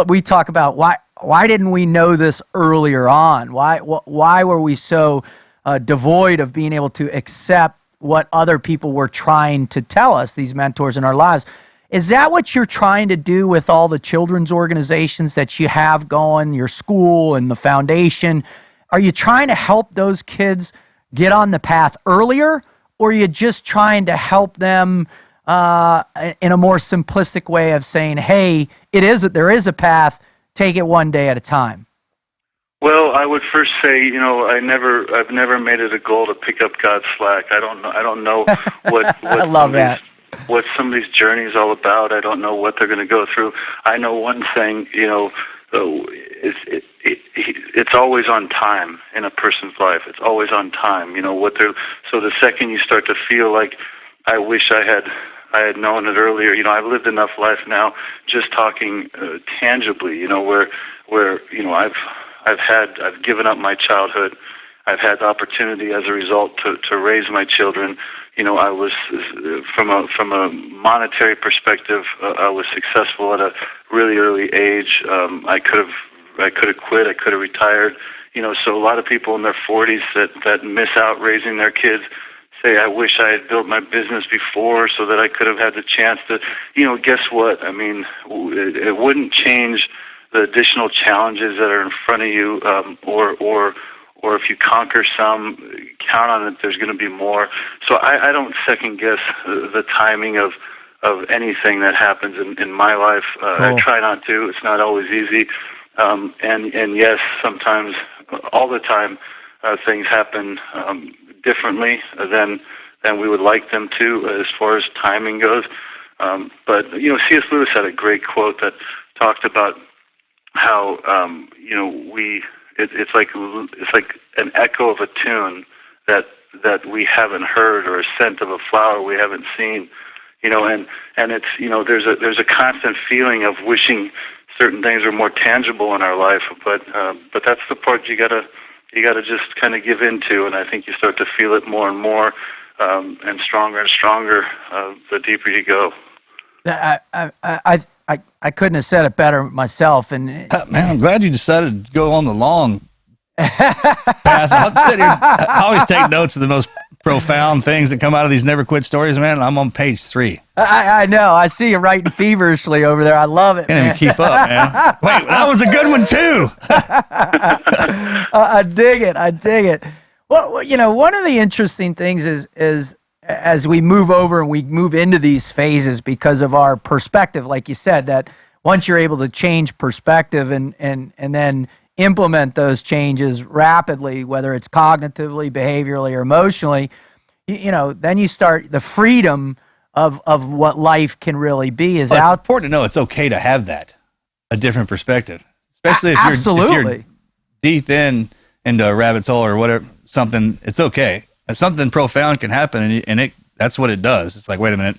we talk about why didn't we know this earlier on? Why were we so devoid of being able to accept what other people were trying to tell us, these mentors in our lives? Is that what you're trying to do with all the children's organizations that you have going, your school and the foundation? Are you trying to help those kids get on the path earlier, or are you just trying to help them in a more simplistic way of saying, hey, there is a path, take it one day at a time? Well, I would first say, I've never made it a goal to pick up God's slack. I don't know what I love that. What some of these journeys all about. I don't know what they're going to go through. I know one thing, it's always on time in a person's life. It's always on time. So the second you start to feel like, I wish I had known it earlier. I've lived enough life now, just talking tangibly. Where I've given up my childhood. I've had the opportunity as a result to raise my children. I was from a monetary perspective, I was successful at a really early age. I could have quit. I could have retired. So a lot of people in their 40s that miss out raising their kids say, I wish I had built my business before so that I could have had the chance to. Guess what? I mean, it wouldn't change the additional challenges that are in front of you, or if you conquer some, count on it, there's going to be more. So I don't second guess the timing of anything that happens in my life. Cool. I try not to. It's not always easy. And yes, sometimes, all the time, things happen differently than we would like them to as far as timing goes. But C.S. Lewis had a great quote that talked about how it's like an echo of a tune that we haven't heard, or a scent of a flower we haven't seen, and it's there's a constant feeling of wishing certain things are more tangible in our life, but that's the part you gotta just kind of give into, and I think you start to feel it more and more, and stronger the deeper you go. I couldn't have said it better myself. And man, I'm glad you decided to go on the long path. I always take notes of the most profound things that come out of these Never Quit stories, man. I'm on page 3. I know. I see you writing feverishly over there. I love it. Can't even keep up, man. Wait, that was a good one too. I dig it. Well, one of the interesting things is as we move over and we move into these phases, because of our perspective, like you said, that once you're able to change perspective and then implement those changes rapidly, whether it's cognitively, behaviorally, or emotionally, then you start the freedom of what life can really be is out. It's important to know it's okay to have a different perspective, especially if you're deep into a rabbit's hole or whatever, something. It's okay. Something profound can happen, and that's what it does. It's like, wait a minute,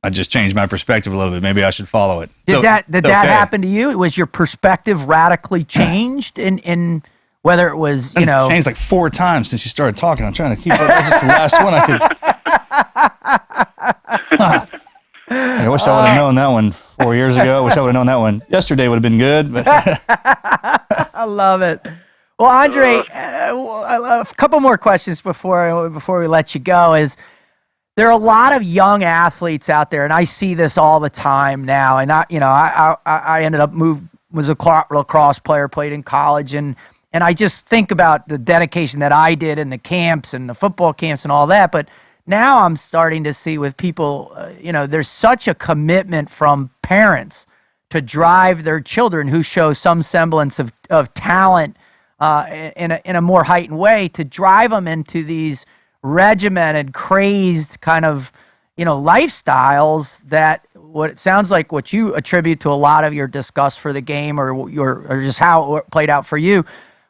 I just changed my perspective a little bit. Maybe I should follow it. Did that happen to you? Was your perspective radically changed in whether it was, It's changed like 4 times since you started talking. I'm trying to keep up. This is the last one I could. I wish I would have known that one 4 years ago. I wish I would have known that one yesterday would have been good. But I love it. Well, Andre, a couple more questions before we let you go. Is there are a lot of young athletes out there, and I see this all the time now. And I ended up was a lacrosse player, played in college, and And I just think about the dedication that I did in the camps and the football camps and all that. But now I'm starting to see with people, there's such a commitment from parents to drive their children who show some semblance of talent in a more heightened way, to drive them into these regimented, crazed kind of, lifestyles that what it sounds like what you attribute to a lot of your disgust for the game or just how it played out for you.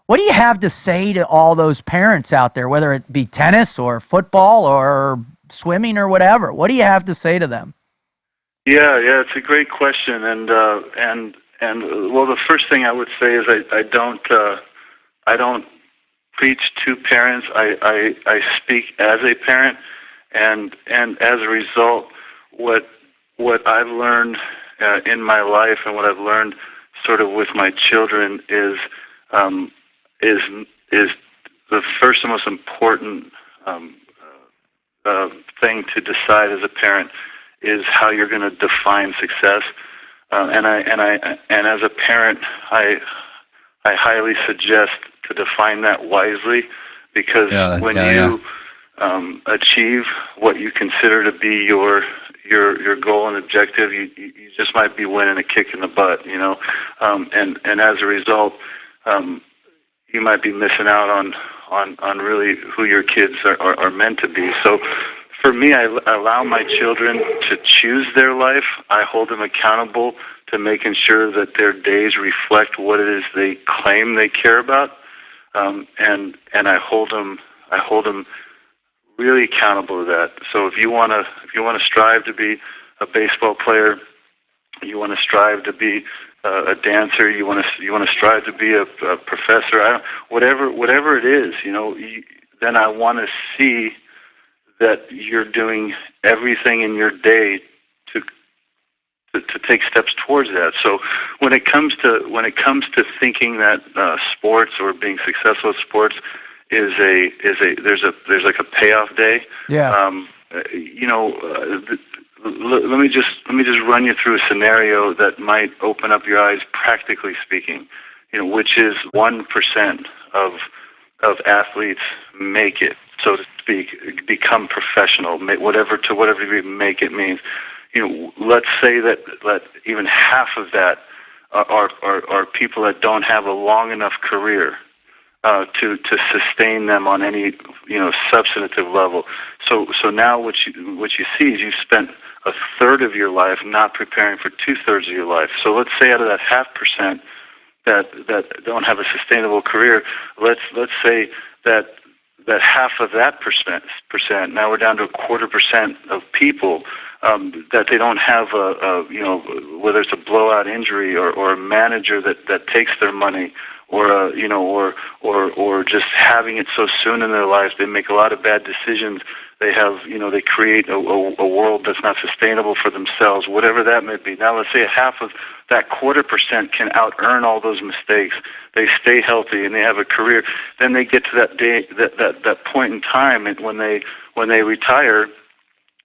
What do you have to say to all those parents out there, whether it be tennis or football or swimming or whatever? What do you have to say to them? Yeah, it's a great question, and well, the first thing I would say is I don't preach to parents. I speak as a parent, and as a result, what I've learned in my life and what I've learned sort of with my children is the first and most important thing to decide as a parent is how you're going to define success. And as a parent, I highly suggest to define that wisely, because when you achieve what you consider to be your goal and objective, you just might be winning a kick in the butt, and as a result, you might be missing out on really who your kids are meant to be. So for me, I allow my children to choose their life. I hold them accountable to making sure that their days reflect what it is they claim they care about, and I hold them really accountable to that. So if you want to strive to be a baseball player, you want to strive to be a dancer, you want to strive to be a professor, whatever it is, then I want to see that you're doing everything in your day to take steps towards that. So when it comes to thinking that sports or being successful at sports is there's like a payoff day. Yeah. Let me just run you through a scenario that might open up your eyes, practically speaking. Which is 1% of athletes make it, so to speak, become professional, whatever degree make it means. Let's say that even half of that are people that don't have a long enough career to sustain them on any substantive level. So now what you see is you've spent a third of your life not preparing for 2/3 of your life. So let's say out of that 0.5% that don't have a sustainable career, let's say that half of that percent, now we're down to 0.25% of people that they don't have whether it's a blowout injury or a manager that takes their money, or or just having it so soon in their lives they make a lot of bad decisions. They have they create a world that's not sustainable for themselves, whatever that may be. Now let's say half of that 0.25% can out-earn all those mistakes. They stay healthy and they have a career. Then they get to that day, that point in time, and when they retire,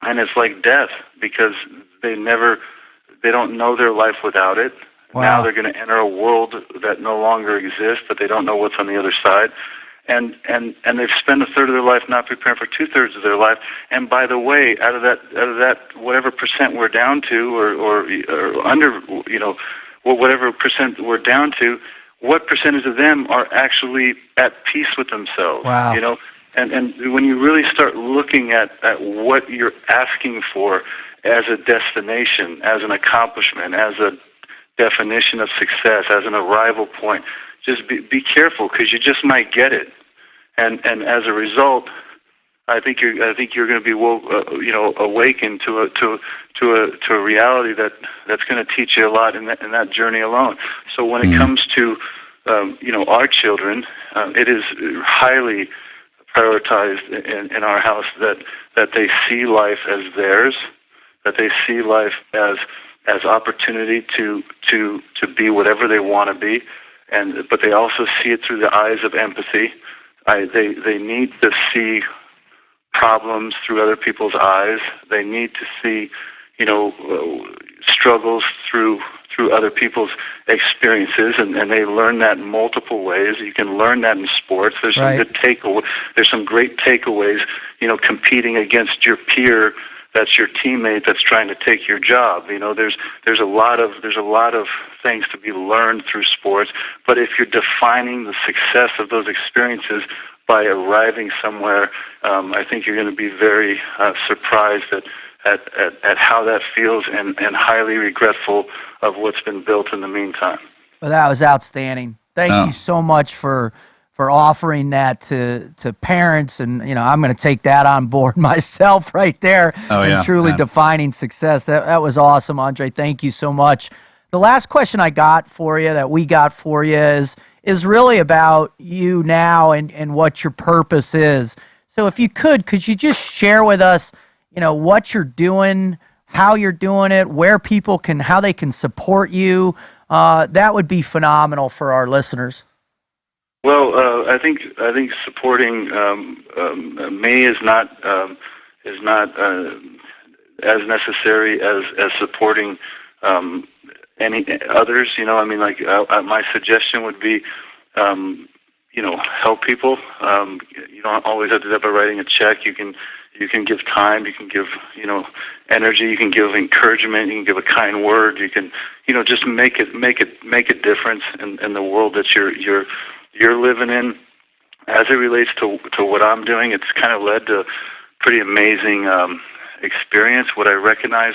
and it's like death, because they don't know their life without it. Wow. Now they're going to enter a world that no longer exists, but they don't know what's on the other side. And they've spent a third of their life not preparing for 2/3 of their life. And by the way, out of that whatever percent we're down to, or under, whatever percent we're down to, what percentage of them are actually at peace with themselves? Wow. And when you really start looking at what you're asking for as a destination, as an accomplishment, as a definition of success, as an arrival point, just be careful, because you just might get it, and as a result, I think you're going to be awakened to a reality that's going to teach you a lot in that journey alone. So when it comes to our children, it is highly prioritized in our house that they see life as theirs, that they see life as opportunity to be whatever they want to be. But they also see it through the eyes of empathy. They need to see problems through other people's eyes. They need to see, struggles through other people's experiences, and they learn that in multiple ways. You can learn that in sports. There's some good there's some great takeaways, competing against your peer that's your teammate that's trying to take your job. There's a lot of things to be learned through sports, but if you're defining the success of those experiences by arriving somewhere, I think you're going to be very surprised at how that feels, and highly regretful of what's been built in the meantime. Well, that was outstanding. Thank you so much for offering that to parents, and I'm going to take that on board myself right there. And truly defining success. That was awesome, Andre. Thank you so much. The last question I got for you, that we got for you, is really about you now and what your purpose is. So if you could you just share with us, what you're doing, how you're doing it, where people how they can support you? That would be phenomenal for our listeners. Well, I think supporting me is not as necessary as supporting any others. My suggestion would be, help people. You don't always have to do that by writing a check. You can give time. You can give energy. You can give encouragement. You can give a kind word. You can just make a difference in the world that you're living in. As it relates to what I'm doing, it's kind of led to pretty amazing experience. What I recognize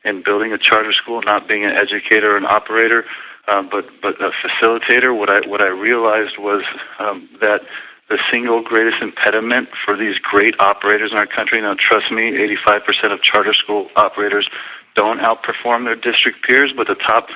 in building a charter school, not being an educator or an operator, but a facilitator, what I realized was that the single greatest impediment for these great operators in our country, now trust me, 85% of charter school operators don't outperform their district peers, but the top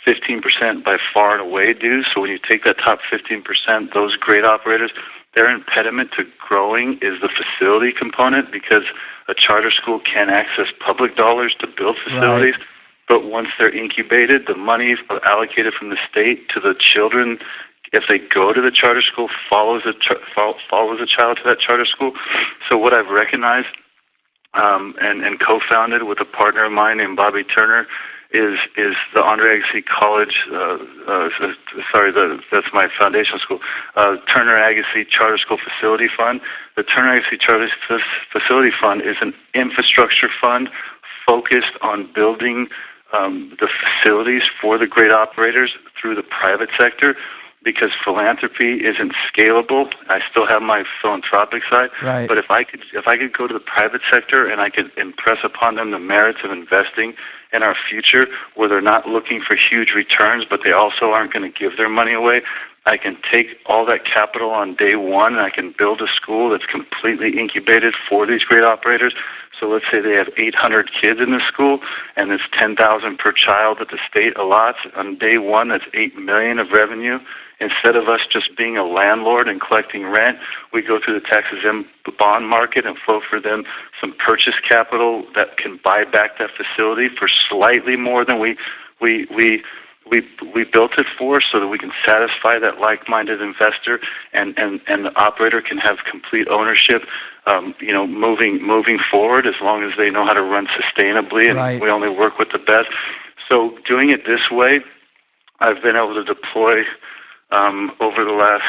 15% by far and away do. So when you take that top 15%, those great operators, their impediment to growing is the facility component, because a charter school can access public dollars to build facilities. Right. But once they're incubated, the money allocated from the state to the children, if they go to the charter school, follows a child to that charter school. So what I've recognized and co-founded with a partner of mine named Bobby Turner is the Andre Agassi College. That's my foundation school. Turner Agassi Charter School Facility Fund. The Turner Agassi Charter Facility Fund is an infrastructure fund focused on building the facilities for the great operators through the private sector, because philanthropy isn't scalable. I still have my philanthropic side, right. But if I could go to the private sector and I could impress upon them the merits of investing in our future, where they're not looking for huge returns, but they also aren't going to give their money away, I can take all that capital on day one and I can build a school that's completely incubated for these great operators. So let's say they have 800 kids in the school, and it's $10,000 per child that the state allots. On day one, that's $8 million of revenue. Instead of us just being a landlord and collecting rent, we go through the tax-exempt bond market and flow for them some purchase capital that can buy back that facility for slightly more than we built it for, so that we can satisfy that like-minded investor, and the operator can have complete ownership, moving forward, as long as they know how to run sustainably, and right. We only work with the best. So doing it this way, I've been able to deploy over the last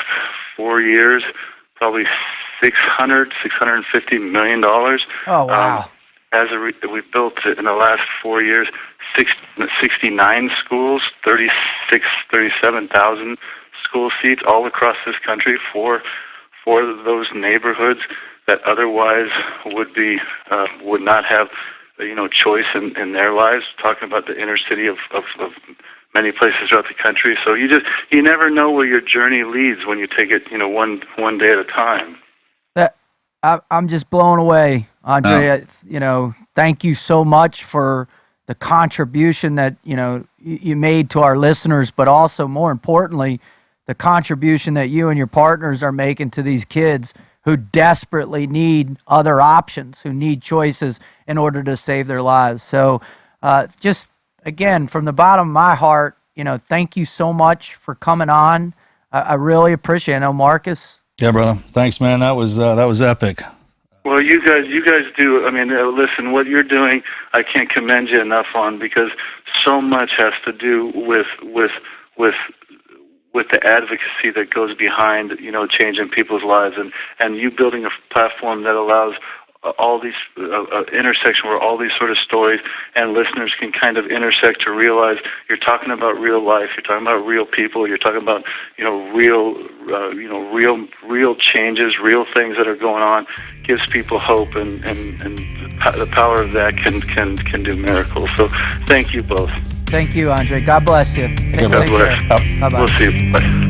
4 years, probably $650 million. Oh, wow. We built it in the last 4 years, 69 schools, 37,000 school seats all across this country for those neighborhoods that otherwise would not have choice in their lives. Talking about the inner city of many places throughout the country. So you never know where your journey leads when you take it one day at a time. I'm just blown away, Andre. Thank you so much for the contribution that you made to our listeners, but also more importantly, the contribution that you and your partners are making to these kids who desperately need other options, who need choices in order to save their lives. So, just again, from the bottom of my heart, thank you so much for coming on. I really appreciate it. I know Marcus. Yeah, brother. Thanks, man. That was epic. Well, you guys do. I mean, listen, what you're doing, I can't commend you enough on, because so much has to do with the advocacy that goes behind, changing people's lives, and you building a platform that allows all these intersection where all these sort of stories and listeners can kind of intersect to realize you're talking about real life, you're talking about real people, you're talking about real changes, real things that are going on. Gives people hope, and the power of that can do miracles. So thank you both. Thank you, Andre. God bless you. God bless. Bye-bye. We'll see you. Bye.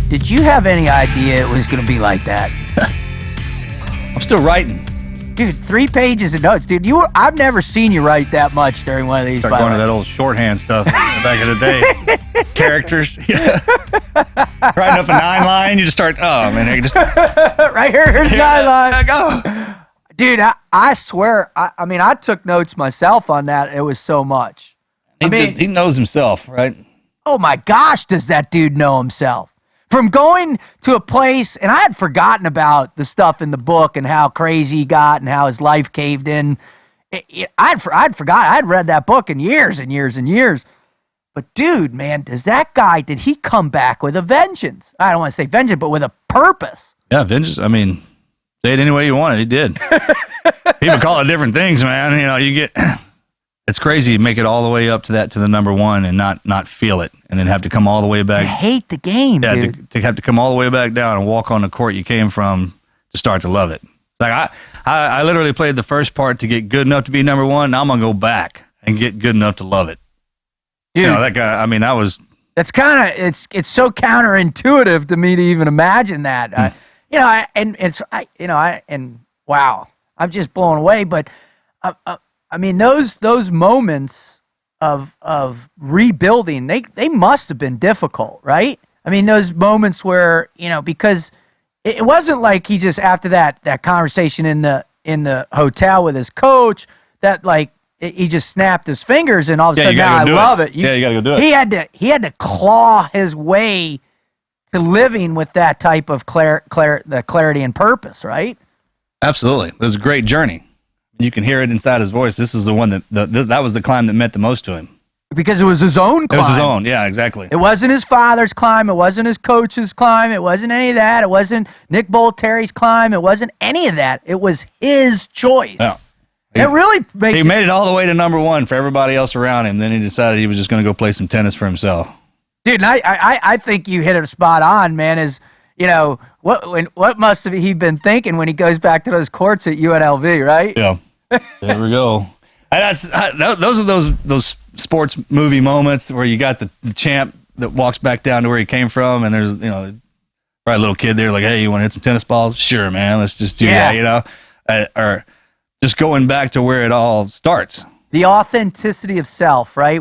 Did you have any idea it was going to be like that? I'm still writing. Dude, 3 pages of notes. Dude, I've never seen you write that much during one of these. Start going to that old shorthand stuff back in the day. Characters. Writing up a 9-line, you just start, oh, man, I just... Right here's 9 line. Go. Dude, I swear, I took notes myself on that. It was so much. He knows himself, right? Oh my gosh, does that dude know himself? From going to a place, and I had forgotten about the stuff in the book and how crazy he got and how his life caved in. I'd forgotten. I'd read that book in years and years and years. But dude, man, did he come back with a vengeance? I don't want to say vengeance, but with a purpose. Yeah, vengeance. I mean, say it any way you want it. He did. People call it different things, man. You get... It's crazy. You make it all the way up to the number one and not feel it, and then have to come all the way back. To hate the game, dude. To have to come all the way back down and walk on the court you came from to start to love it. Like I literally played the first part to get good enough to be number one. Now I'm gonna go back and get good enough to love it. Dude, that guy. I mean, that was. That's kind of it's so counterintuitive to me to even imagine that. Wow, I'm just blown away. But. I mean, those moments of rebuilding, they must have been difficult, right? I mean, those moments where, because it wasn't like he just, after that conversation in the hotel with his coach, that like he just snapped his fingers and all of a sudden, now I love it. You got to go do it. He had to claw his way to living with that type of the clarity and purpose, right? Absolutely. It was a great journey. You can hear it inside his voice. This is the one that was the climb that meant the most to him. Because it was his own climb. It was his own, yeah, exactly. It wasn't his father's climb. It wasn't his coach's climb. It wasn't any of that. It wasn't Nick Bollettieri's climb. It wasn't any of that. It was his choice. Yeah. It really makes He made it all the way to number one for everybody else around him. Then he decided he was just going to go play some tennis for himself. Dude, and I think you hit it spot on, man, what must have he been thinking when he goes back to those courts at UNLV, right? Yeah. There we go. And those are those sports movie moments where you got the champ that walks back down to where he came from, and there's probably a little kid there like, hey, you want to hit some tennis balls? Sure, man, let's just do that. Or just going back to where it all starts. The authenticity of self, right?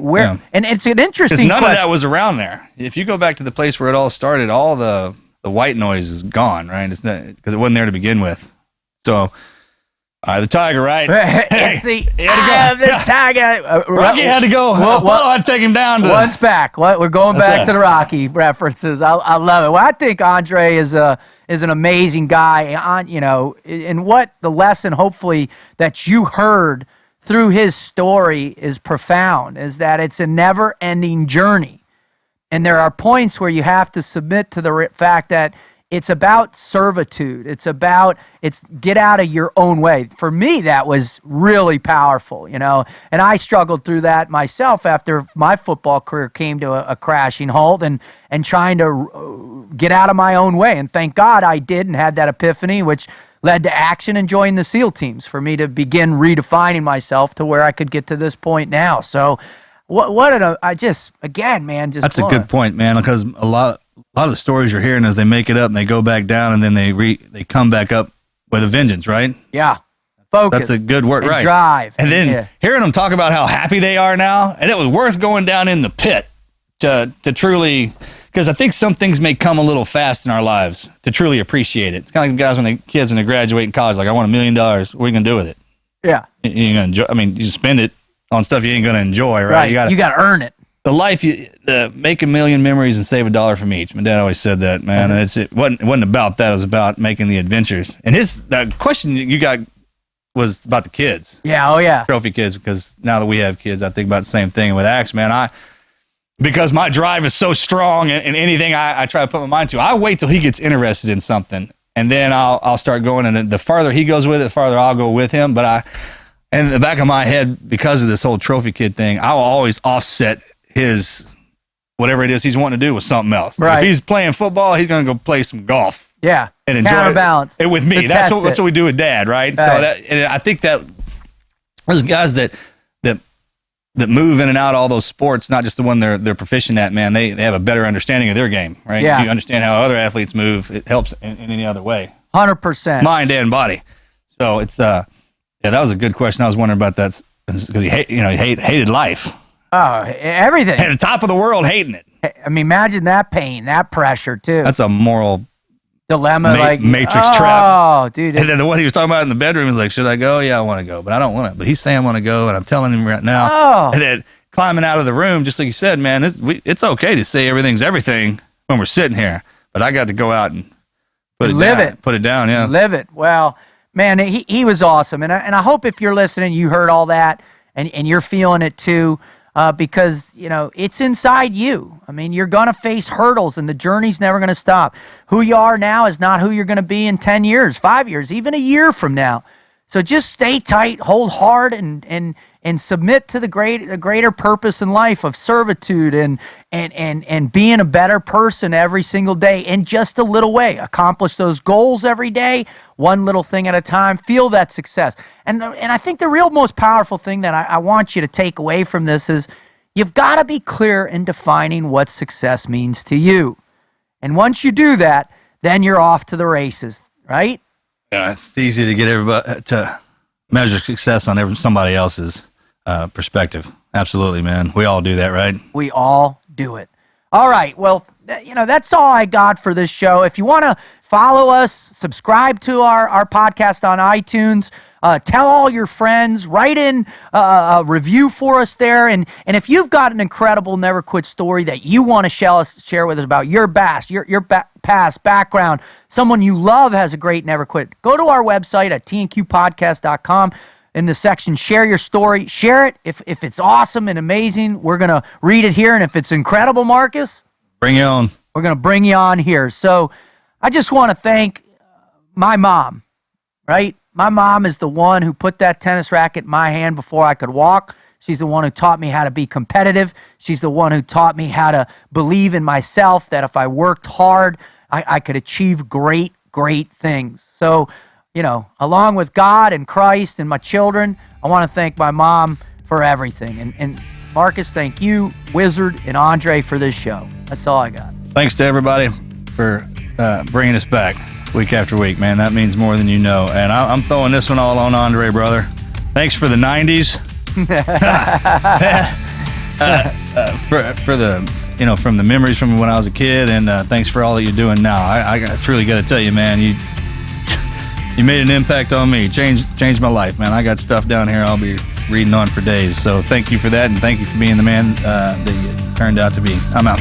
And it's an interesting. None of that was around there. If you go back to the place where it all started, all the white noise is gone, right? It's not because it wasn't there to begin with. So. The Tiger, right? It's the Tiger. Rocky had to go. Apollo had to take him down. Once back. We're going back to the Rocky references. I love it. Well, I think Andre is an amazing guy. And what the lesson, hopefully, that you heard through his story is profound, is that it's a never-ending journey. And there are points where you have to submit to the fact that it's about servitude. It's get out of your own way. For me, that was really powerful, and I struggled through that myself after my football career came to a crashing halt and trying to get out of my own way. And thank God I did and had that epiphany, which led to action and joining the SEAL teams for me to begin redefining myself to where I could get to this point now. So that's a good point, man, because a lot of the stories you're hearing as they make it up and they go back down and then they come back up with a vengeance, right? Yeah. Focus. That's a good word, right? Drive. And then hearing them talk about how happy they are now, and it was worth going down in the pit to truly, because I think some things may come a little fast in our lives to truly appreciate it. It's kind of like guys when they graduate in college, like, I want $1 million. What are you going to do with it? Yeah. You're going to enjoy, you spend it, on stuff you ain't going to enjoy, right? Right. You got to earn it. The life, make a million memories and save $1 from each. My dad always said that, man. And it wasn't about that. It was about making the adventures. And the question you got was about the kids. Yeah, oh yeah. Trophy kids, because now that we have kids, I think about the same thing. And with Axe, man, because my drive is so strong in anything I try to put my mind to, I wait till he gets interested in something. And then I'll start going. And the farther he goes with it, the farther I'll go with him. But in the back of my head, because of this whole trophy kid thing, I will always offset his whatever it is he's wanting to do with something else. Right. If he's playing football, he's going to go play some golf. Yeah. And enjoy counterbalance it with me. That's what we do with Dad, right? So and I think that those guys that move in and out of all those sports, not just the one they're proficient at, man, they have a better understanding of their game, right? Yeah. You understand how other athletes move. It helps in any other way. 100%. Mind and body. So it's that was a good question. I was wondering about that because he hated life. Oh, everything. At the top of the world, hating it. I mean, imagine that pain, that pressure too. That's a moral dilemma, matrix trap. Oh, dude. And then the one he was talking about in the bedroom is like, should I go? Yeah, I want to go, but I don't want to. But he's saying I want to go, and I'm telling him right now. Oh. And then climbing out of the room, just like you said, man, it's okay to say everything's everything when we're sitting here, but I got to go out and put it down. Yeah, live it. Well, man, he was awesome, and I hope if you're listening, you heard all that, and you're feeling it too. Because, it's inside you. I mean, you're going to face hurdles and the journey's never going to stop. Who you are now is not who you're going to be in 10 years, 5 years, even a year from now. So just stay tight, hold hard, and submit to the greater purpose in life of servitude and being a better person every single day in just a little way. Accomplish those goals every day, one little thing at a time. Feel that success. And I think the real most powerful thing that I want you to take away from this is you've got to be clear in defining what success means to you. And once you do that, then you're off to the races, right? Yeah, it's easy to get everybody to measure success on somebody else's perspective. Absolutely, man. We all do that, right? We all do it. All right. Well, that's all I got for this show. If you want to follow us, subscribe to our podcast on iTunes, tell all your friends, write in a review for us there. And if you've got an incredible Never Quit story that you want to share with us about your past background, someone you love has a great Never Quit, go to our website at tnqpodcast.com. In the section, share your story. Share it. If it's awesome and amazing, we're going to read it here. And if it's incredible, Marcus, bring you on. We're going to bring you on here. So I just want to thank my mom, right? My mom is the one who put that tennis racket in my hand before I could walk. She's the one who taught me how to be competitive. She's the one who taught me how to believe in myself, that if I worked hard, I could achieve great things. So, along with God and Christ and my children, I want to thank my mom for everything. And Marcus, thank you, Wizard, and Andre for this show. That's all I got. Thanks to everybody for bringing us back week after week, man. That means more than you know. And I'm throwing this one all on Andre, brother. Thanks for the 90s. For the, from the memories from when I was a kid, and thanks for all that you're doing now. I truly got to tell you, man, you made an impact on me. Changed my life, man. I got stuff down here I'll be reading on for days. So thank you for that, and thank you for being the man that you turned out to be. I'm out.